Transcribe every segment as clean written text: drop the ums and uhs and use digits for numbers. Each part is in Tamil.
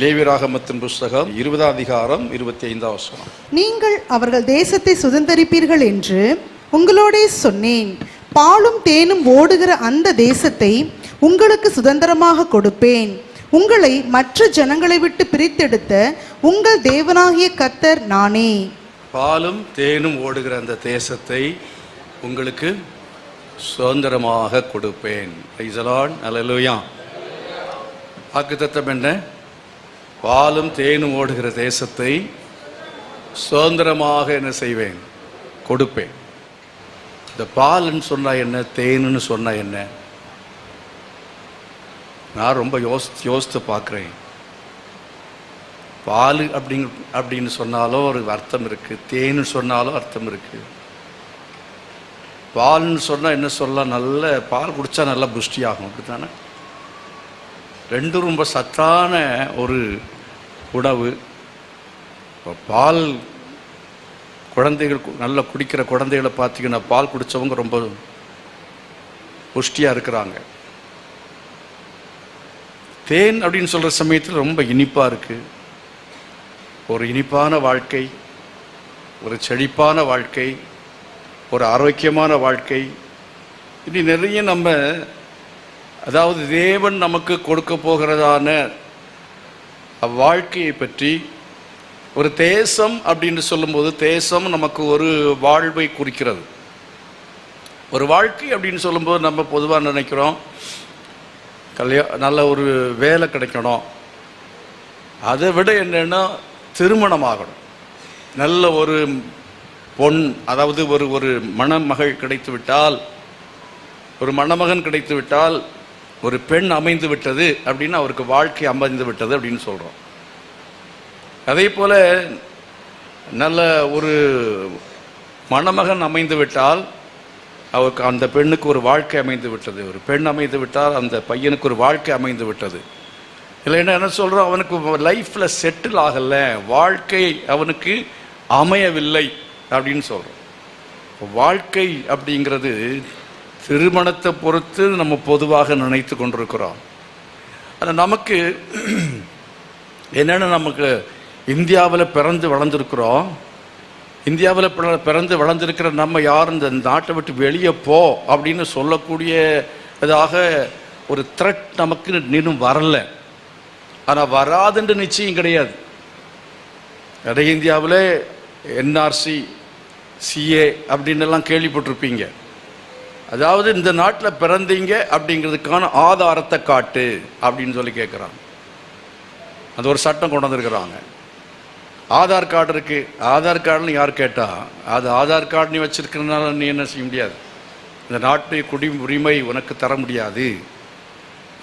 லேவியராகமத்தின் புஸ்தகம் 20 அதிகாரம் 25 வசனம். நீங்கள் அவர்கள் தேசத்தை சுதந்தரிப்பீர்கள் என்று உங்களோடே சொன்னேன். பாலும் தேனும் ஓடுகிற அந்த தேசத்தை உங்களுக்கு சுதந்திரமாக கொடுப்பேன். உங்களை மற்ற ஜனங்களை விட்டு பிரித்தெடுத்த உங்கள் தேவனாகிய கர்த்தர் நானே. பாலும் தேனும் ஓடுகிற அந்த தேசத்தை உங்களுக்கு சுதந்திரமாக கொடுப்பேன். Praise the lord. அல்லேலூயா. வாக்குத்தத்தம் என்ன? பாலும் தேனும் ஓடுகிற தேசத்தை சுதந்திரமாக என்ன செய்வேன்? கொடுப்பேன். இந்த பால்னு சொன்னா என்ன, தேனுன்னு சொன்னா என்ன? நான் ரொம்ப யோசித்து பார்க்குறேன். பால் அப்படின்னு சொன்னாலும் ஒரு அர்த்தம் இருக்குது, தேன்னு சொன்னாலும் அர்த்தம் இருக்குது. பால்னு சொன்னால் என்ன சொல்லலாம்? நல்ல பால் குடித்தா நல்லா புஷ்டி ஆகும், அப்படி தானே? ரெண்டும் ரொம்ப சத்தான ஒரு உணவு. இப்போ பால் குழந்தைகள் நல்லா குடிக்கிற குழந்தைகளை பார்த்தீங்கன்னா பால் குடித்தவங்க ரொம்ப புஷ்டியாக இருக்கிறாங்க. தேன் அப்படின்னு சொல்கிற சமயத்தில் ரொம்ப இனிப்பாக இருக்குது. ஒரு இனிப்பான வாழ்க்கை, ஒரு செழிப்பான வாழ்க்கை, ஒரு ஆரோக்கியமான வாழ்க்கை. இனி நிறைய நம்ம அதாவது தேவன் நமக்கு கொடுக்க போகிறதான வாழ்க்கையை பற்றி ஒரு தேசம் அப்படின்னு சொல்லும்போது, தேசம் நமக்கு ஒரு வாழ்வை குறிக்கிறது. ஒரு வாழ்க்கை அப்படின்னு சொல்லும்போது நம்ம பொதுவாக நினைக்கிறோம், நல்ல ஒரு வேலை கிடைக்கணும், அதை விட என்னென்னா திருமணமாகணும், நல்ல ஒரு பொன், அதாவது ஒரு மணமகள் கிடைத்து விட்டால், ஒரு மணமகன் கிடைத்து விட்டால், ஒரு பெண் அமைந்து விட்டது அப்படின்னா அவருக்கு வாழ்க்கை அமைந்து விட்டது அப்படின்னு சொல்கிறோம். அதே போல் நல்ல ஒரு மணமகன் அமைந்து விட்டால் அவருக்கு, அந்த பெண்ணுக்கு ஒரு வாழ்க்கை அமைந்து விட்டது. ஒரு பெண் அமைந்து விட்டால் அந்த பையனுக்கு ஒரு வாழ்க்கை அமைந்து விட்டது. இல்லைன்னா என்ன சொல்கிறோம்? அவனுக்கு லைஃப்பில் செட்டில் ஆகலை, வாழ்க்கை அவனுக்கு அமையவில்லை அப்படின்னு சொல்கிறோம். வாழ்க்கை அப்படிங்கிறது திருமணத்தை பொறுத்து நம்ம பொதுவாக நினைத்து கொண்டிருக்கிறோம். ஆனால் நமக்கு என்னென்னா, நமக்கு இந்தியாவில் பிறந்து வளர்ந்துருக்குறோம். இந்தியாவில் பிறந்து வளர்ந்துருக்கிற நம்ம யாரும் இந்த நாட்டை விட்டு வெளியே போ அப்படின்னு சொல்லக்கூடியதாக ஒரு த்ரெட் நமக்கு இன்னும் வரல. ஆனால் வராதுன்ற நிச்சயம் கிடையாது. நிறைய இந்தியாவில் என்ஆர்சி, சிஏ அப்படின்னு எல்லாம் கேள்விப்பட்டிருப்பீங்க. அதாவது இந்த நாட்டில் பிறந்தீங்க அப்படிங்கிறதுக்கான ஆதாரத்தை காட்டு அப்படின்னு சொல்லி கேட்குறாங்க. அது ஒரு சட்டம் கொண்டு வந்திருக்கிறாங்க. ஆதார் கார்டு இருக்குது, ஆதார் கார்டுன்னு யார் கேட்டால், அது ஆதார் கார்டு நீ வச்சுருக்கிறதுனால நீ என்ன செய்ய முடியாது, இந்த நாட்டு குடியுரிமை உனக்கு தர முடியாது.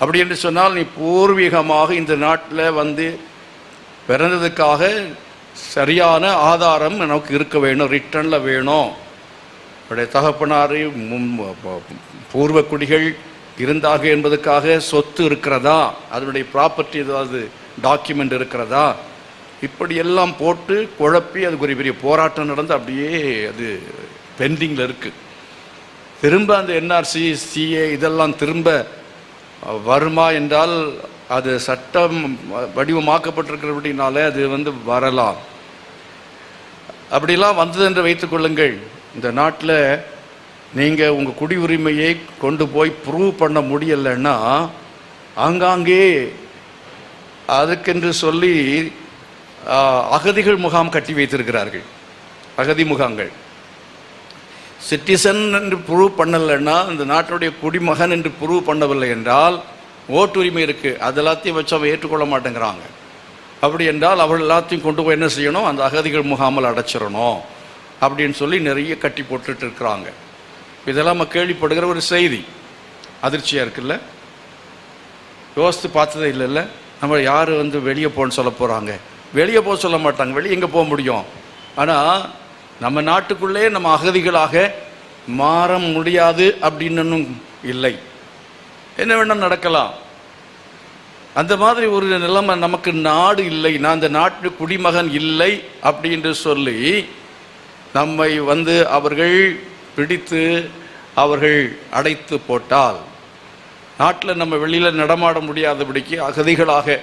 அப்படி என்று சொன்னால் நீ பூர்வீகமாக இந்த நாட்டில் வந்து பிறந்ததுக்காக சரியான ஆதாரம் நமக்கு இருக்க வேணும், ரிட்டனில் வேணும். அவருடைய தகப்பனார் பூர்வ குடிகள் இருந்தாக என்பதற்காக சொத்து இருக்கிறதா, அதனுடைய ப்ராப்பர்ட்டி ஏதாவது டாக்குமெண்ட் இருக்கிறதா, இப்படியெல்லாம் போட்டு குழப்பி அதுக்கு ஒரு பெரிய போராட்டம் நடந்து அப்படியே அது பெண்டிங்கில் இருக்குது. திரும்ப அந்த என்ஆர்சி, சிஏ இதெல்லாம் திரும்ப வருமா என்றால் அது சட்டம் வடிவமாக்கப்பட்டிருக்கிறபடினாலே அது வந்து வரலாம். அப்படிலாம் வந்தது என்று வைத்துக்கொள்ளுங்கள். இந்த நாட்டில் நீங்கள் உங்கள் குடியுரிமையை கொண்டு போய் ப்ரூவ் பண்ண முடியலைன்னா ஆங்காங்கே அதுக்கென்று சொல்லி அகதிகள் முகாம் கட்டி வைத்திருக்கிறார்கள். அகதி முகாம்கள். சிட்டிசன் என்று ப்ரூவ் பண்ணலைன்னா, இந்த நாட்டுடைய குடிமகன் என்று ப்ரூவ் பண்ணவில்லை என்றால் ஓட்டுரிமை இருக்குது, அது எல்லாத்தையும் வச்சு அவன் ஏற்றுக்கொள்ள மாட்டேங்கிறாங்க. அப்படி என்றால் அவள் எல்லாத்தையும் கொண்டு போய் என்ன செய்யணும்? அந்த அகதிகள் முகாமில் அடைச்சிடணும் அப்படின்னு சொல்லி நிறைய கட்டி போட்டுட்டு இருக்கிறாங்க. இதெல்லாம் நம்ம கேள்விப்படுகிற ஒரு செய்தி. அதிர்ச்சியாக இருக்குல்ல? யோசித்து பார்த்ததே இல்லைல்ல? நம்ம யார் வந்து வெளியே போன்னு சொல்ல போகிறாங்க? வெளியே போக சொல்ல மாட்டாங்க. வெளியே எங்கே போக முடியும்? ஆனால் நம்ம நாட்டுக்குள்ளே நம்ம அகதிகளாக மாற முடியாது அப்படின்னு இல்லை. என்ன வேணால் நடக்கலாம். அந்த மாதிரி ஒரு நிலைமை நமக்கு நாடு இல்லை, நான் அந்த நாட்டு குடிமகன் இல்லை அப்படின்னு சொல்லி நம்மை வந்து அவர்கள் பிடித்து அவர்கள் அடைத்து போட்டால், நாட்டில் நம்ம வெளியில் நடமாட முடியாதபடிக்கு அகதிகளாக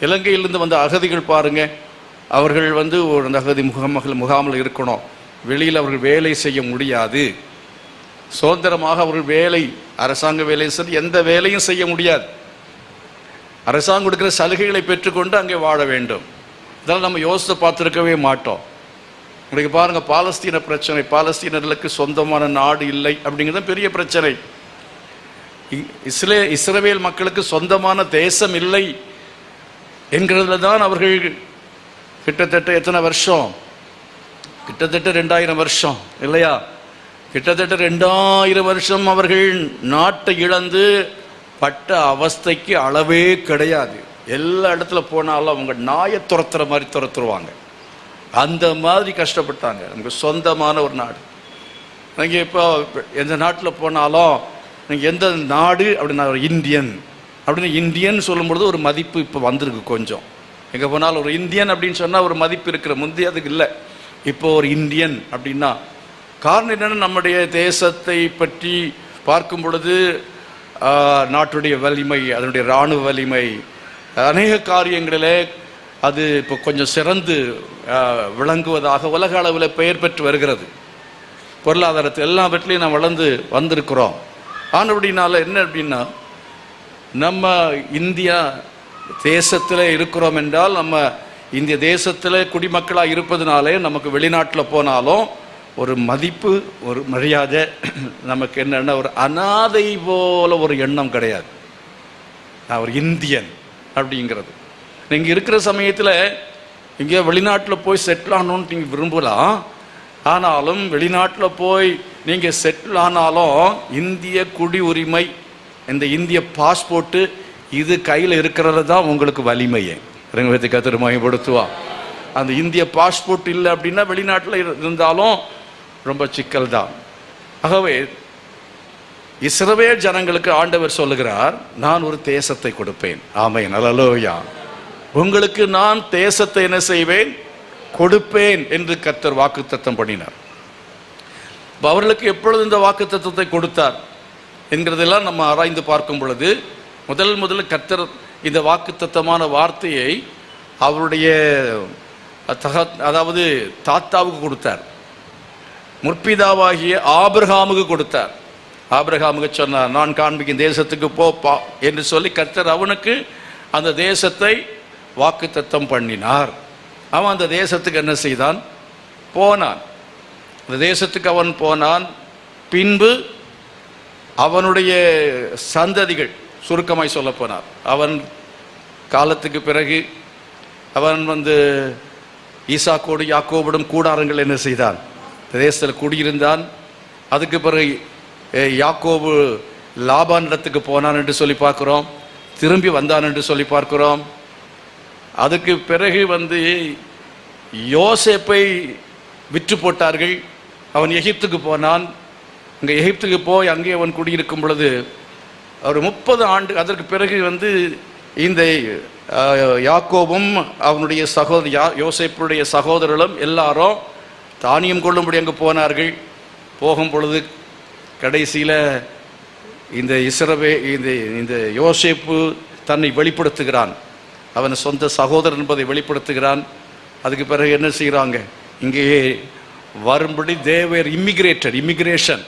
இலங்கையிலிருந்து வந்த அகதிகள் பாருங்க, அவர்கள் வந்து ஒரு அகதி முகாமில் இருக்கணும், வெளியில் அவர்கள் வேலை செய்ய முடியாது, சுதந்திரமாக அவர்கள் வேலை, அரசாங்க வேலை சரி எந்த வேலையும் செய்ய முடியாது, அரசாங்கம் கொடுக்கிற சலுகைகளை பெற்றுக்கொண்டு அங்கே வாழ வேண்டும். இதெல்லாம் நம்ம யோசித்து பார்த்துருக்கவே மாட்டோம். இன்றைக்கு பாருங்கள், பாலஸ்தீன பிரச்சனை, பாலஸ்தீனர்களுக்கு சொந்தமான நாடு இல்லை அப்படிங்கிறது பெரிய பிரச்சனை. இஸ்ரவேல் மக்களுக்கு சொந்தமான தேசம் இல்லை என்கிறதுல தான் அவர்கள் கிட்டத்தட்ட எத்தனை வருஷம், கிட்டத்தட்ட 2000 வருஷம் இல்லையா, கிட்டத்தட்ட 2000 வருஷம் அவர்கள் நாட்டை இழந்து பட்ட அவஸ்தைக்கு அளவே கிடையாது. எல்லா இடத்துல போனாலும் அவங்க நாயை துரத்துற மாதிரி துரத்துருவாங்க. அந்த மாதிரி கஷ்டப்பட்டாங்க. நமக்கு சொந்தமான ஒரு நாடு. நீங்கள் இப்போ எந்த நாட்டில் போனாலும் நீங்கள் எந்த நாடு அப்படின்னா ஒரு இந்தியன் அப்படின்னு இந்தியன் சொல்லும்பொழுது ஒரு மதிப்பு இப்போ வந்திருக்கு கொஞ்சம். எங்கே போனாலும் ஒரு இந்தியன் அப்படின்னு சொன்னால் ஒரு மதிப்பு இருக்கிற, முந்தைய அதுக்கு இல்லை. இப்போ ஒரு இந்தியன் அப்படின்னா காரணம் என்னென்னா, நம்முடைய தேசத்தை பற்றி பார்க்கும் பொழுது நாட்டுடைய வலிமை, அதனுடைய இராணுவ வலிமை, அநேக காரியங்களிலே அது இப்போ கொஞ்சம் சிறந்து விளங்குவதாக உலக அளவில் பெயர் பெற்று வருகிறது. பொருளாதாரத்தில் எல்லாவற்றிலையும் நாம் வளர்ந்து வந்திருக்கிறோம். ஆனால் அப்படின்னால என்ன அப்படின்னா, நம்ம இந்தியா தேசத்தில் இருக்கிறோம் என்றால், நம்ம இந்திய தேசத்தில் குடிமக்களாக இருப்பதுனாலே நமக்கு வெளிநாட்டில் போனாலும் ஒரு மதிப்பு, ஒரு மரியாதை, நமக்கு என்னென்ன ஒரு அனாதை போல ஒரு எண்ணம் கிடையாது. நான் ஒரு இந்தியன் அப்படிங்கிறது. நீங்கள் இருக்கிற சமயத்தில் இங்கே வெளிநாட்டில் போய் செட்டில் ஆகணும்னு நீங்கள் விரும்பலாம். ஆனாலும் வெளிநாட்டில் போய் நீங்கள் செட்டில் ஆனாலும் இந்திய குடி உரிமை, இந்த இந்திய பாஸ்போர்ட்டு இது கையில் இருக்கிறது தான் உங்களுக்கு வலிமையை ரங்கத்தை கத்திரமயப்படுத்துவா. அந்த இந்திய பாஸ்போர்ட் இல்லை அப்படின்னா வெளிநாட்டில் இருந்தாலும் ரொம்ப சிக்கல் தான். ஆகவே இஸ்ரவேல் ஜனங்களுக்கு ஆண்டவர் சொல்லுகிறார், நான் ஒரு தேசத்தை கொடுப்பேன். ஆமென், அல்லேலூயா. உங்களுக்கு நான் தேசத்தை என்ன செய்வேன், கொடுப்பேன் என்று கர்த்தர் வாக்குத்தத்தம் பண்ணினார். அவர்களுக்கு எப்பொழுது இந்த வாக்குத்தத்தத்தை கொடுத்தார் என்கிறதெல்லாம் நம்ம ஆராய்ந்து பார்க்கும் பொழுது, முதல் கர்த்தர் இந்த வாக்குத்தத்தமான வார்த்தையை அவருடைய அதாவது தாத்தாவுக்கு கொடுத்தார், முற்பிதாவாகிய ஆபிரகாமுக்கு கொடுத்தார். ஆபிரகாமுக்கு சொன்னார், நான் காண்பிக்கும் தேசத்துக்கு போப்பா என்று சொல்லி கர்த்தர் அவனுக்கு அந்த தேசத்தை வாக்குத்தத்தம் பண்ணினார். அவன் அந்த தேசத்துக்கு என்ன செய்தான், போனான். அந்த தேசத்துக்கு அவன் போனான். பின்பு அவனுடைய சந்ததிகள், சுருக்கமாய் சொல்ல போனார், அவன் காலத்துக்கு பிறகு அவன் ஈசாக்கோடு யாக்கோபுடன் கூடாரங்கள் என்ன செய்தான், தேசத்தில் குடியிருந்தான். அதுக்கு பிறகு யாக்கோபு லாபான் இடத்துக்கு போனான் என்று சொல்லி பார்க்கிறோம், திரும்பி வந்தான் என்று சொல்லி பார்க்கிறோம். அதுக்கு பிறகு யோசேப்பை விற்று போட்டார்கள். அவன் எகிப்துக்கு போனான். இங்கே எகிப்துக்கு போய் அங்கே அவன் குடியிருக்கும் பொழுது ஒரு 30 ஆண்டு, அதற்கு பிறகு இந்த யாக்கோபும் அவனுடைய யோசேப்புடைய சகோதரர்களும் எல்லாரும் தானியம் கொள்ளும்படி அங்கே போனார்கள். போகும் பொழுது கடைசியில் இந்த யோசேப்பு தன்னை வெளிப்படுத்துகிறான், அவன் சொந்த சகோதரன் என்பதை வெளிப்படுத்துகிறான். அதுக்கு பிறகு என்ன செய்கிறாங்க, இங்கேயே வரும்படி தேவர் இமிகிரேஷன்.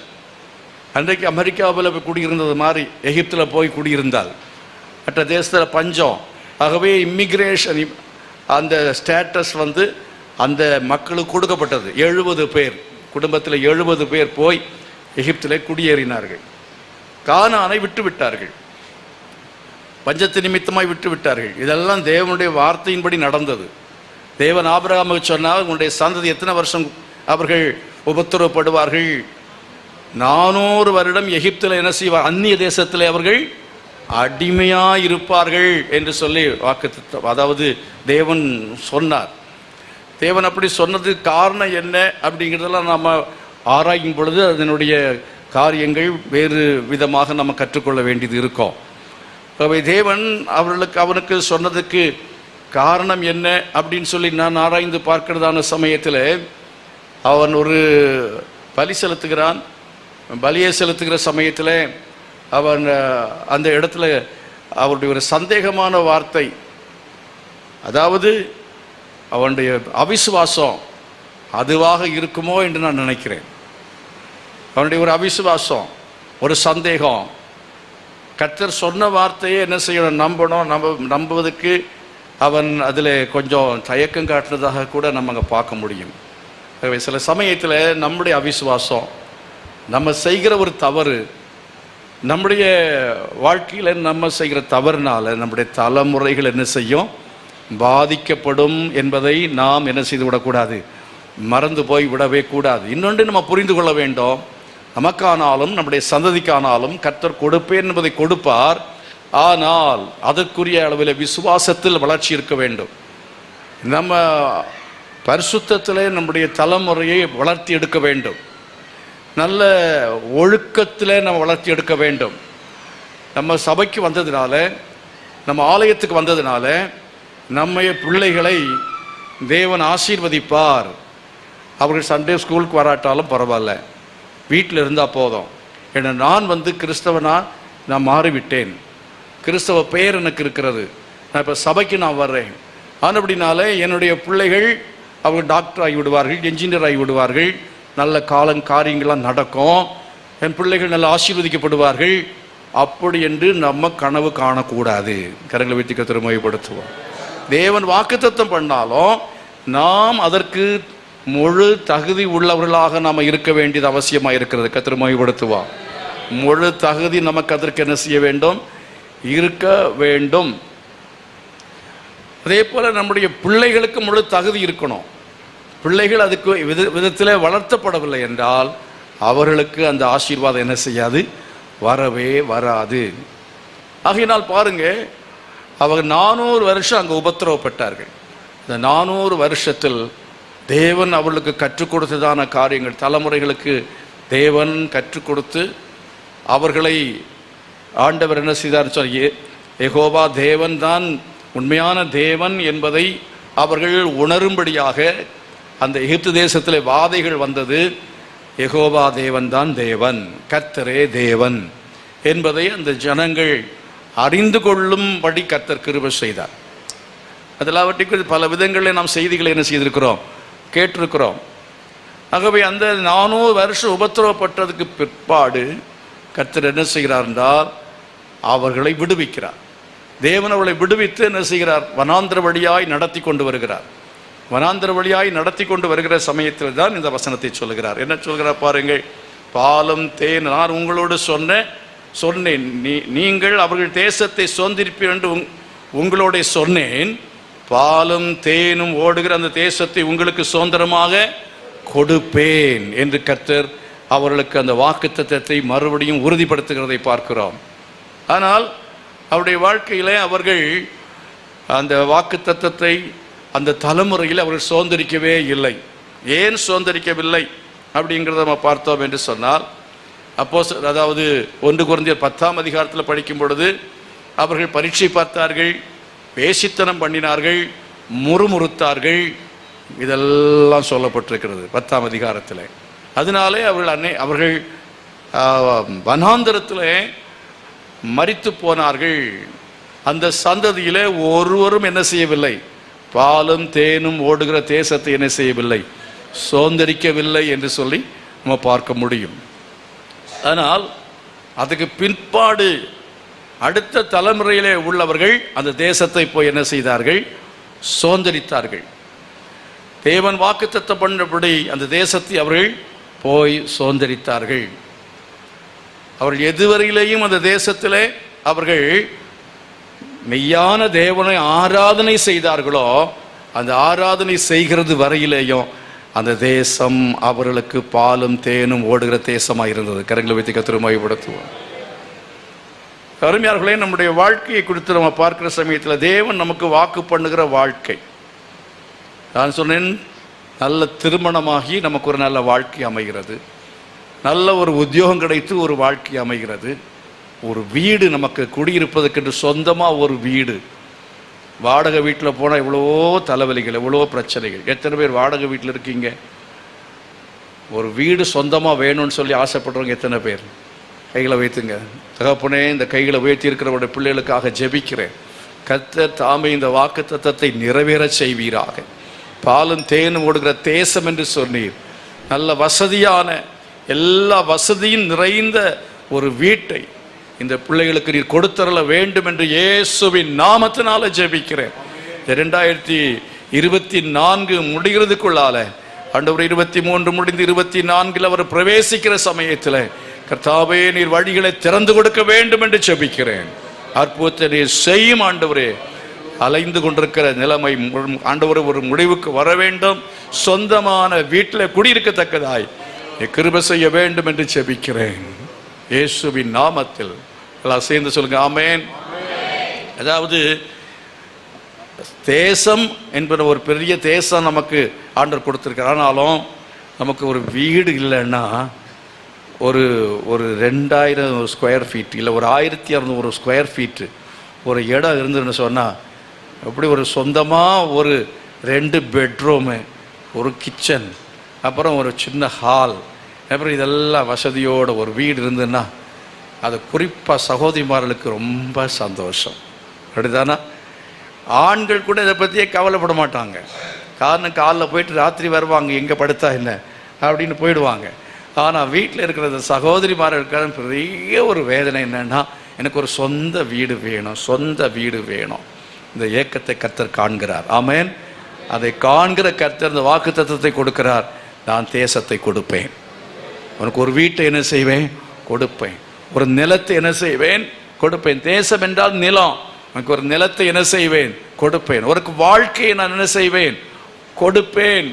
அன்றைக்கு அமெரிக்காவில் குடியிருந்தது மாதிரி எகிப்தில் போய் குடியிருந்தால் மற்ற தேசத்தில் பஞ்சம். ஆகவே இமிகிரேஷன் அந்த ஸ்டேட்டஸ் அந்த மக்களுக்கு கொடுக்கப்பட்டது. 70 பேர் குடும்பத்தில் 70 பேர் போய் எகிப்தில் குடியேறினார்கள். கானானை விட்டு விட்டார்கள், பஞ்சத்து நிமித்தமாய் விட்டு விட்டார்கள். இதெல்லாம் தேவனுடைய வார்த்தையின்படி நடந்தது. தேவன் ஆபிரகாமுக்கு சொன்னால், உங்களுடைய சந்ததி எத்தனை வருஷம் அவர்கள் உபத்திரவப்படுவார்கள், 400 வருடம் எகிப்தில் என்ன செய்வார், அந்நிய தேசத்தில் அவர்கள் அடிமையாக இருப்பார்கள் என்று சொல்லி வாக்குத்தத்தம், அதாவது தேவன் சொன்னார். தேவன் அப்படி சொன்னதுக்கு காரணம் என்ன அப்படிங்கிறதெல்லாம் நம்ம ஆராயும் பொழுது அதனுடைய காரியங்கள் வேறு விதமாக நம்ம கற்றுக்கொள்ள வேண்டியது இருக்கும். தேவன் அவனுக்கு சொன்னதுக்கு காரணம் என்ன அப்படின்னு சொல்லி நான் ஆராய்ந்து பார்க்கிறதான சமயத்தில், அவன் ஒரு பலி செலுத்துகிறான். பலியை செலுத்துகிற சமயத்தில் அவன் அந்த இடத்துல அவருடைய ஒரு சந்தேகமான வார்த்தை, அதாவது அவனுடைய அவிசுவாசம் அதுவாக இருக்குமோ என்று நான் நினைக்கிறேன். அவனுடைய ஒரு அவிசுவாசம், ஒரு சந்தேகம். கர்த்தர் சொன்ன வார்த்தையை என்ன செய்யணும், நம்புவதற்கு அவன் அதில் கொஞ்சம் தயக்கம் காட்டுறதாக கூட நம்ம அங்கே பார்க்க முடியும். ஆகவே சில சமயத்தில் நம்முடைய அவிசுவாசம், நம்ம செய்கிற ஒரு தவறு, நம்முடைய வாழ்க்கையில் நம்ம செய்கிற தவறுனால நம்முடைய தலைமுறைகள் என்ன செய்யும், பாதிக்கப்படும் என்பதை நாம் என்ன செய்து விடக்கூடாது, மறந்து போய் விடவே கூடாது. இன்னொன்று நம்ம புரிந்து கொள்ள வேண்டும், நமக்கானாலும் நம்முடைய சந்ததிக்கானாலும் கர்த்தர் கொடுப்பேன் என்பதை கொடுப்பார். ஆனால் அதற்குரிய அளவில் விசுவாசத்தில் வளர்ச்சி இருக்க வேண்டும். நம்ம பரிசுத்தத்திலே நம்முடைய தலைமுறையை வளர்த்தி எடுக்க வேண்டும். நல்ல ஒழுக்கத்தில் நம்ம வளர்த்தி எடுக்க வேண்டும். நம்ம சபைக்கு வந்ததுனால, நம்ம ஆலயத்துக்கு வந்ததுனால நம்ம பிள்ளைகளை தேவன் ஆசீர்வதிப்பார். அவர்கள் சண்டே ஸ்கூலுக்கு வராட்டாலும் பரவாயில்ல, வீட்டில் இருந்தால் போதும். ஏன்னா நான் கிறிஸ்தவனா நான் மாறிவிட்டேன், கிறிஸ்தவ பெயர் எனக்கு இருக்கிறது, நான் இப்போ சபைக்கு நான் வர்றேன். அப்படினால என்னுடைய பிள்ளைகள் அவங்க டாக்டர் ஆகி விடுவார்கள், என்ஜினியர் ஆகி விடுவார்கள், நல்ல காரியங்கள்லாம் நடக்கும், என் பிள்ளைகள் நல்ல ஆசீர்வதிக்கப்படுவார்கள். அப்படி என்று நம்ம கனவு காணக்கூடாது. கரங்களை வைத்து கர்த்தரை மகிமைப்படுத்துவோம். தேவன் வாக்குத்தத்தம் பண்ணாலும் நாம் அதற்கு முழு தகுதி உள்ளவர்களாக நாம் இருக்க வேண்டியது அவசியமாக இருக்கிறது. கர்த்தரை மகிமைப்படுத்துவோம். முழு தகுதி நமக்கு அதற்கு என்ன செய்ய வேண்டும், இருக்க வேண்டும். அதே போல் நம்முடைய பிள்ளைகளுக்கு முழு தகுதி இருக்கணும். பிள்ளைகள் அதுக்கு விதத்தில் வளர்த்தப்படவில்லை என்றால் அவர்களுக்கு அந்த ஆசீர்வாதம் என்ன செய்யாது, வரவே வராது. ஆகையினால் பாருங்க, அவங்க 400 வருஷம் அங்கே உபத்திரவப்பட்டார்கள். இந்த 400 வருஷத்தில் தேவன் அவர்களுக்கு கற்றுக் கொடுத்ததான காரியங்கள், தலைமுறைகளுக்கு தேவன் கற்றுக் கொடுத்து அவர்களை ஆண்டவர் என்ன செய்தார் சொல், யெகோவா தேவன் தான் உண்மையான தேவன் என்பதை அவர்கள் உணரும்படியாக அந்த எகிப்து தேசத்தில் வாதைகள் வந்தது. யெகோவா தேவன் தான் தேவன், கர்த்தரே தேவன் என்பதை அந்த ஜனங்கள் அறிந்து கொள்ளும்படி கர்த்தர் கிருபை செய்தார். அதெல்லாவற்றுக்கு பல விதங்களில் நாம் செய்திகளை என்ன செய்திருக்கிறோம், கேட்டிருக்கிறோம். ஆகவே அந்த 400 வருஷம் உபத்திரவப்பட்டதுக்கு பிற்பாடு கர்த்தர் என்ன செய்கிறார் என்றால் அவர்களை விடுவிக்கிறார். தேவன் அவர்களை விடுவித்து என்ன செய்கிறார், வனாந்திர வழியாய் நடத்தி கொண்டு வருகிறார். வனாந்திர வழியாய் நடத்தி கொண்டு வருகிற சமயத்தில் தான் இந்த வசனத்தை சொல்லுகிறார். என்ன சொல்கிறார் பாருங்கள், பாலும் தேன் நான் உங்களோடு சொன்னேன், நீங்கள் அவர்கள் தேசத்தை சுதந்திரிப்பீர் என்று உங்களோட சொன்னேன். பாலும் தேனும் ஓடுகிற அந்த தேசத்தை உங்களுக்கு சுதந்திரமாக கொடுப்பேன் என்று கர்த்தர் அவர்களுக்கு அந்த வாக்குத்தத்தத்தை மறுபடியும் உறுதிப்படுத்துகிறதை பார்க்கிறோம். ஆனால் அவருடைய வாழ்க்கையிலே அவர்கள் அந்த வாக்குத்தத்தத்தை அந்த தலைமுறையில் அவர்கள் சுதந்திரிக்கவே இல்லை. ஏன் சுதந்திரிக்கவில்லை அப்படிங்கிறத நம்ம பார்த்தோம் என்று சொன்னால், அதாவது 1 கொரிந்தியர் 10ஆம் அதிகாரத்தில் படிக்கும் பொழுது அவர்கள் பரீட்சை பார்த்தார்கள், வேசித்தனம் பண்ணினார்கள், முறுமுறுத்தார்கள், இதெல்லாம் சொல்லப்பட்டிருக்கிறது 10ஆம் அதிகாரத்தில். அதனாலே அவர்கள் வனாந்தரத்தில் மரித்து போனார்கள். அந்த சந்ததியிலே ஒருவரும் என்ன செய்யவில்லை, பாலும் தேனும் ஓடுகிற தேசத்தை என்ன செய்யவில்லை, சுதந்திரிக்கவில்லை என்று சொல்லி நம்ம பார்க்க முடியும். ஆனால் அதுக்கு பிற்பாடு அடுத்த தலைமுறையிலே உள்ளவர்கள் அந்த தேசத்தை போய் என்ன செய்தார்கள், சுதந்திரித்தார்கள். தேவன் வாக்குத்தத்தம் பண்ணபடி அந்த தேசத்தை அவர்கள் போய் சுதந்திரித்தார்கள். அவர்கள் எதுவரையிலேயும் அந்த தேசத்திலே அவர்கள் மெய்யான தேவனை ஆராதனை செய்தார்களோ, அந்த ஆராதனை செய்கிறது வரையிலேயும் அந்த தேசம் அவர்களுக்கு பாலும் தேனும் ஓடுகிற தேசமாக இருந்தது. கரங்களை வைத்து கர்த்தரை மகிமைப்படுத்துவோம். அருமையார்களே, நம்முடைய வாழ்க்கையை குறித்து நம்ம பார்க்கிற சமயத்தில் தேவன் நமக்கு வாக்கு பண்ணுகிற வாழ்க்கை, நான் சொன்னேன், நல்ல திருமணமாகி நமக்கு ஒரு நல்ல வாழ்க்கை அமைகிறது, நல்ல ஒரு உத்தியோகம் கிடைத்து ஒரு வாழ்க்கை அமைகிறது, ஒரு வீடு நமக்கு குடியிருப்பதற்கென்று சொந்தமாக ஒரு வீடு. வாடகை வீட்டில் போனால் எவ்வளவோ தலைவலிகள், எவ்வளவோ பிரச்சனைகள். எத்தனை பேர் வாடகை வீட்டில் இருக்கீங்க? ஒரு வீடு சொந்தமாக வேணும்னு சொல்லி ஆசைப்படுறவங்க எத்தனை பேர்? கைகளை வைத்துங்க. தகப்பனே, இந்த கைகளை உயர்த்தி இருக்கிறவருடைய பிள்ளைகளுக்காக ஜெபிக்கிறேன். கர்த்தர் தாமே இந்த வாக்குத்தத்தத்தை நிறைவேற செய்வீராக. பாலும் தேனும் ஓடுகிற தேசம் என்று சொன்னீர். நல்ல வசதியான, எல்லா வசதியும் நிறைந்த ஒரு வீட்டை இந்த பிள்ளைகளுக்கு நீர் கொடுத்தரல வேண்டும் என்று இயேசுவின் நாமத்தினால ஜெபிக்கிறேன். 2024 முடிகிறதுக்குள்ளால, ஆண்டவர் 23 முடிந்து 24 அவர் பிரவேசிக்கிற சமயத்தில் கர்த்தாவே நீர் வழிகளை திறந்து கொடுக்க வேண்டும் என்று ஜெபிக்கிறேன். அற்புதத்தை நீர் செய்யும் ஆண்டவரே. அலைந்து கொண்டிருக்கிற நிலைமை ஆண்டவரே ஒரு முடிவுக்கு வர வேண்டும். சொந்தமான வீட்டில் குடியிருக்கத்தக்கதாய் கிருபை செய்ய வேண்டும் என்று ஜெபிக்கிறேன் இயேசுவின் நாமத்தில். எல்லாம் சேர்ந்து சொல்லுங்க ஆமென். அதாவது தேசம் என்பது ஒரு பெரிய தேசம் நமக்கு ஆண்டவர் கொடுத்திருக்கிறார். ஆனாலும் நமக்கு ஒரு வீடு இல்லைன்னா ஒரு 2000 ஸ்கொயர் ஃபீட் இல்லை ஒரு 1200 ஸ்கொயர் ஃபீட்டு ஒரு இடம் இருந்துன்னு சொன்னால் அப்படி ஒரு சொந்தமாக ஒரு 2 பெட்ரூமு, ஒரு கிச்சன், அப்புறம் ஒரு சின்ன ஹால், அப்புறம் இதெல்லாம் வசதியோட ஒரு வீடு இருந்துன்னா அது குறிப்பாக சகோதரிமார்களுக்கு ரொம்ப சந்தோஷம். அப்படிதானா? ஆண்கள் கூட இதை பற்றியே கவலைப்பட மாட்டாங்க. காரணம் காலைல போயிட்டு ராத்திரி வருவாங்க, எங்கே படுத்தா என்ன அப்படின்னு போயிடுவாங்க. ஆனால் வீட்டில் இருக்கிற சகோதரிமார்களுக்கான பெரிய ஒரு வேதனை என்னென்னா, எனக்கு ஒரு சொந்த வீடு வேணும், சொந்த வீடு வேணும். இந்த ஏக்கத்தை கர்த்தர் காண்கிறார். ஆமென். அதை காண்கிற கர்த்தர் இந்த வாக்குத்தத்தத்தை கொடுக்கிறார். நான் தேசத்தை கொடுப்பேன், உனக்கு ஒரு வீட்டை என்ன செய்வேன் கொடுப்பேன், ஒரு நிலத்தை என்ன செய்வேன் கொடுப்பேன். தேசம் என்றால் நிலம். உனக்கு ஒரு நிலத்தை என்ன செய்வேன் கொடுப்பேன், உனக்கு வாழ்க்கையை நான் என்ன செய்வேன் கொடுப்பேன்,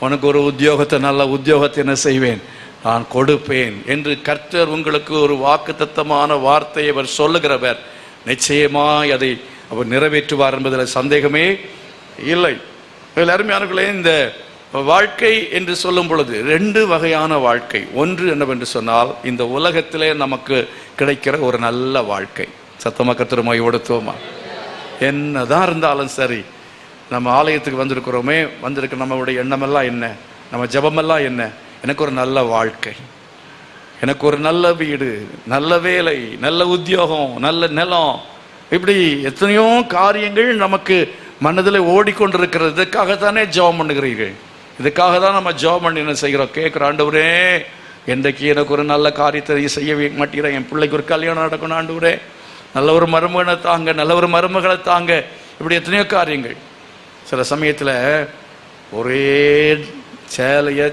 உனக்கு ஒரு உத்தியோகத்தை, நல்ல உத்தியோகத்தை என்ன செய்வேன் நான் கொடுப்பேன் என்று கர்த்தர் உங்களுக்கு ஒரு வாக்குத்தத்தமான வார்த்தையை அவர் சொல்லுகிறவர். நிச்சயமாய் அதை அவர் நிறைவேற்றுவார் என்பதில் சந்தேகமே இல்லை. அருமையானவர்களே, இந்த வாழ்க்கை என்று சொல்லும் பொழுது 2 வகையான வாழ்க்கை. ஒன்று என்னவென்று சொன்னால், இந்த உலகத்திலே நமக்கு கிடைக்கிற ஒரு நல்ல வாழ்க்கை. சத்தமாக கர்த்தருமாய் ஓடுத்துவோமா? என்னதான் இருந்தாலும் சரி, நம்ம ஆலயத்துக்கு வந்திருக்கிறோமே, வந்திருக்க நம்மளுடைய எண்ணமெல்லாம் என்ன, நம்ம ஜபமெல்லாம் என்ன, எனக்கு ஒரு நல்ல வாழ்க்கை, எனக்கு ஒரு நல்ல வீடு, நல்ல வேலை, நல்ல உத்தியோகம், நல்ல நிலம், இப்படி எத்தனையோ காரியங்கள் நமக்கு மனதில் ஓடிக்கொண்டிருக்கிறது. இதுக்காகத்தானே ஜெபம் பண்ணுகிறீர்கள். இதுக்காக தான் நம்ம ஜெபம் பண்ணி என்ன செய்கிறோம், கேட்குற ஆண்டவரே என்றைக்கு எனக்கு ஒரு நல்ல காரியத்தை செய்ய மாட்டேங்கிறேன், என் பிள்ளைக்கு ஒரு கல்யாணம் நடக்கணும் ஆண்டவரே, நல்ல ஒரு மருமகனை தாங்க, நல்ல ஒரு மருமகளை தாங்க, இப்படி எத்தனையோ காரியங்கள். சில சமயத்தில் ஒரே சேலையை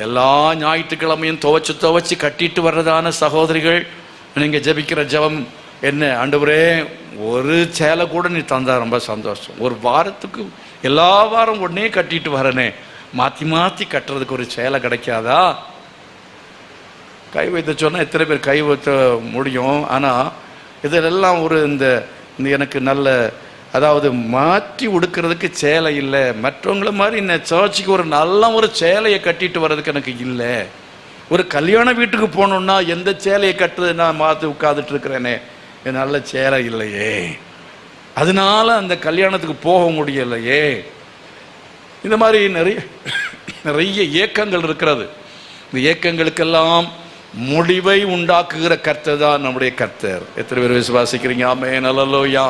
எல்லா ஞாயிற்றுக்கிழமையும் துவைச்சு கட்டிட்டு வர்றதான சகோதரிகள், நீங்கள் ஜெபிக்கிற ஜெபம் என்ன, ஆண்டவரே ஒரு சேலை கூட நீ தந்தா ரொம்ப சந்தோஷம், ஒரு வாரத்துக்கு எல்லா வாரம் உடனே கட்டிட்டு வரனே, மாற்றி கட்டுறதுக்கு ஒரு சேலை கிடைக்காதா? கை வைத்த சொன்னால் எத்தனை பேர் கை வைத்த முடியும்? ஆனால் இதெல்லாம் ஒரு இந்த எனக்கு நல்ல, அதாவது மாற்றி உடுக்கிறதுக்கு சேலை இல்லை, மற்றவங்கள மாதிரி இந்த சர்ச்சுக்கு ஒரு நல்ல ஒரு சேலையை கட்டிட்டு வர்றதுக்கு எனக்கு இல்லை. ஒரு கல்யாண வீட்டுக்கு போகணுன்னா எந்த சேலையை கட்டுறது, நான் மாற்றி உட்காந்துட்டு இருக்கிறேனே, நல்ல சேலை இல்லையே, அதனால அந்த கல்யாணத்துக்கு போக முடியலையே. இந்த மாதிரி நிறைய ஏக்கங்கள் இருக்கிறது. இந்த ஏக்கங்களுக்கெல்லாம் முடிவை உண்டாக்குகிற கர்த்தர் தான் நம்முடைய கர்த்தர். எத்தனை பேர் விசுவாசிக்கிறீங்க? ஆமென், அல்லேலூயா.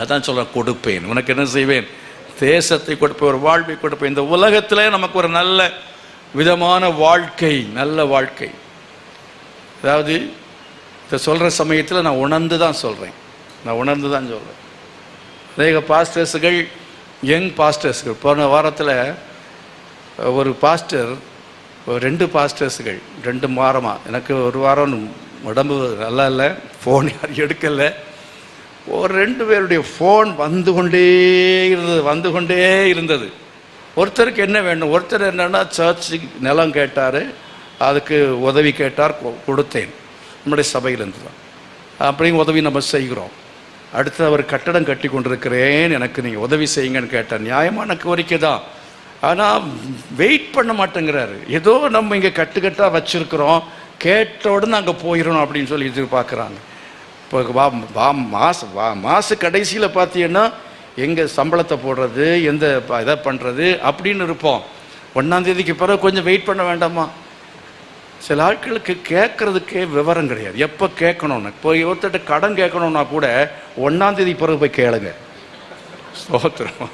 அதான் சொல்கிறேன், கொடுப்பேன், உனக்கு என்ன செய்வேன், தேசத்தை கொடுப்பேன், ஒரு வாழ்வை கொடுப்பேன். இந்த உலகத்தில் நமக்கு ஒரு நல்ல விதமான வாழ்க்கை, நல்ல வாழ்க்கை. அதாவது இதை சொல்கிற சமயத்தில் நான் உணர்ந்து தான் சொல்கிறேன். அநேக பாஸ்டர்ஸுகள், யங் பாஸ்டர்ஸுகள், போன வாரத்தில் ஒரு பாஸ்டர், 2 பாஸ்டர்ஸுகள் 2 வாரமாக, எனக்கு ஒரு வாரம் உடம்பு நல்லா இல்லை, ஃபோன் யாரும் எடுக்கலை, ஒரு 2 பேருடைய ஃபோன் வந்து கொண்டே இருந்தது. ஒருத்தருக்கு என்ன வேண்டும், ஒருத்தர் என்னென்னா சர்ச்சுக்கு நிலம் கேட்டார், அதுக்கு உதவி கேட்டார், கொடுத்தேன். நம்முடைய சபையிலேருந்து தான் அப்படியும் உதவி நம்ம செய்கிறோம். அடுத்து அவர் கட்டடம் கட்டி கொண்டிருக்கிறேன், எனக்கு நீங்கள் உதவி செய்யுங்கன்னு கேட்டார். நியாயமான கோரிக்கை தான், ஆனால் வெயிட் பண்ண மாட்டேங்கிறாரு. ஏதோ நம்ம இங்கே கட்டுக்கட்டாக வச்சுருக்கிறோம், கேட்ட உடனே அங்கே போயிடணும் அப்படின்னு சொல்லி எதிர்பார்க்குறாங்க. இப்போ மாத கடைசியில் பார்த்தீங்கன்னா எங்கே சம்பளத்தை போடுறது, எந்த இதை பண்ணுறது அப்படின்னு இருப்போம். 1ஆம் தேதிக்கு பிறகு கொஞ்சம் வெயிட் பண்ண வேண்டாமா? சில ஆட்களுக்கு கேட்கறதுக்கே விவரம் கிடையாது, எப்போ கேட்கணும்னு. இப்போ ஒருத்தட்ட கடன் கேட்கணும்னா கூட 1ஆம் தேதி பிறகு போய் கேளுங்க. ஸ்தோத்திரம்.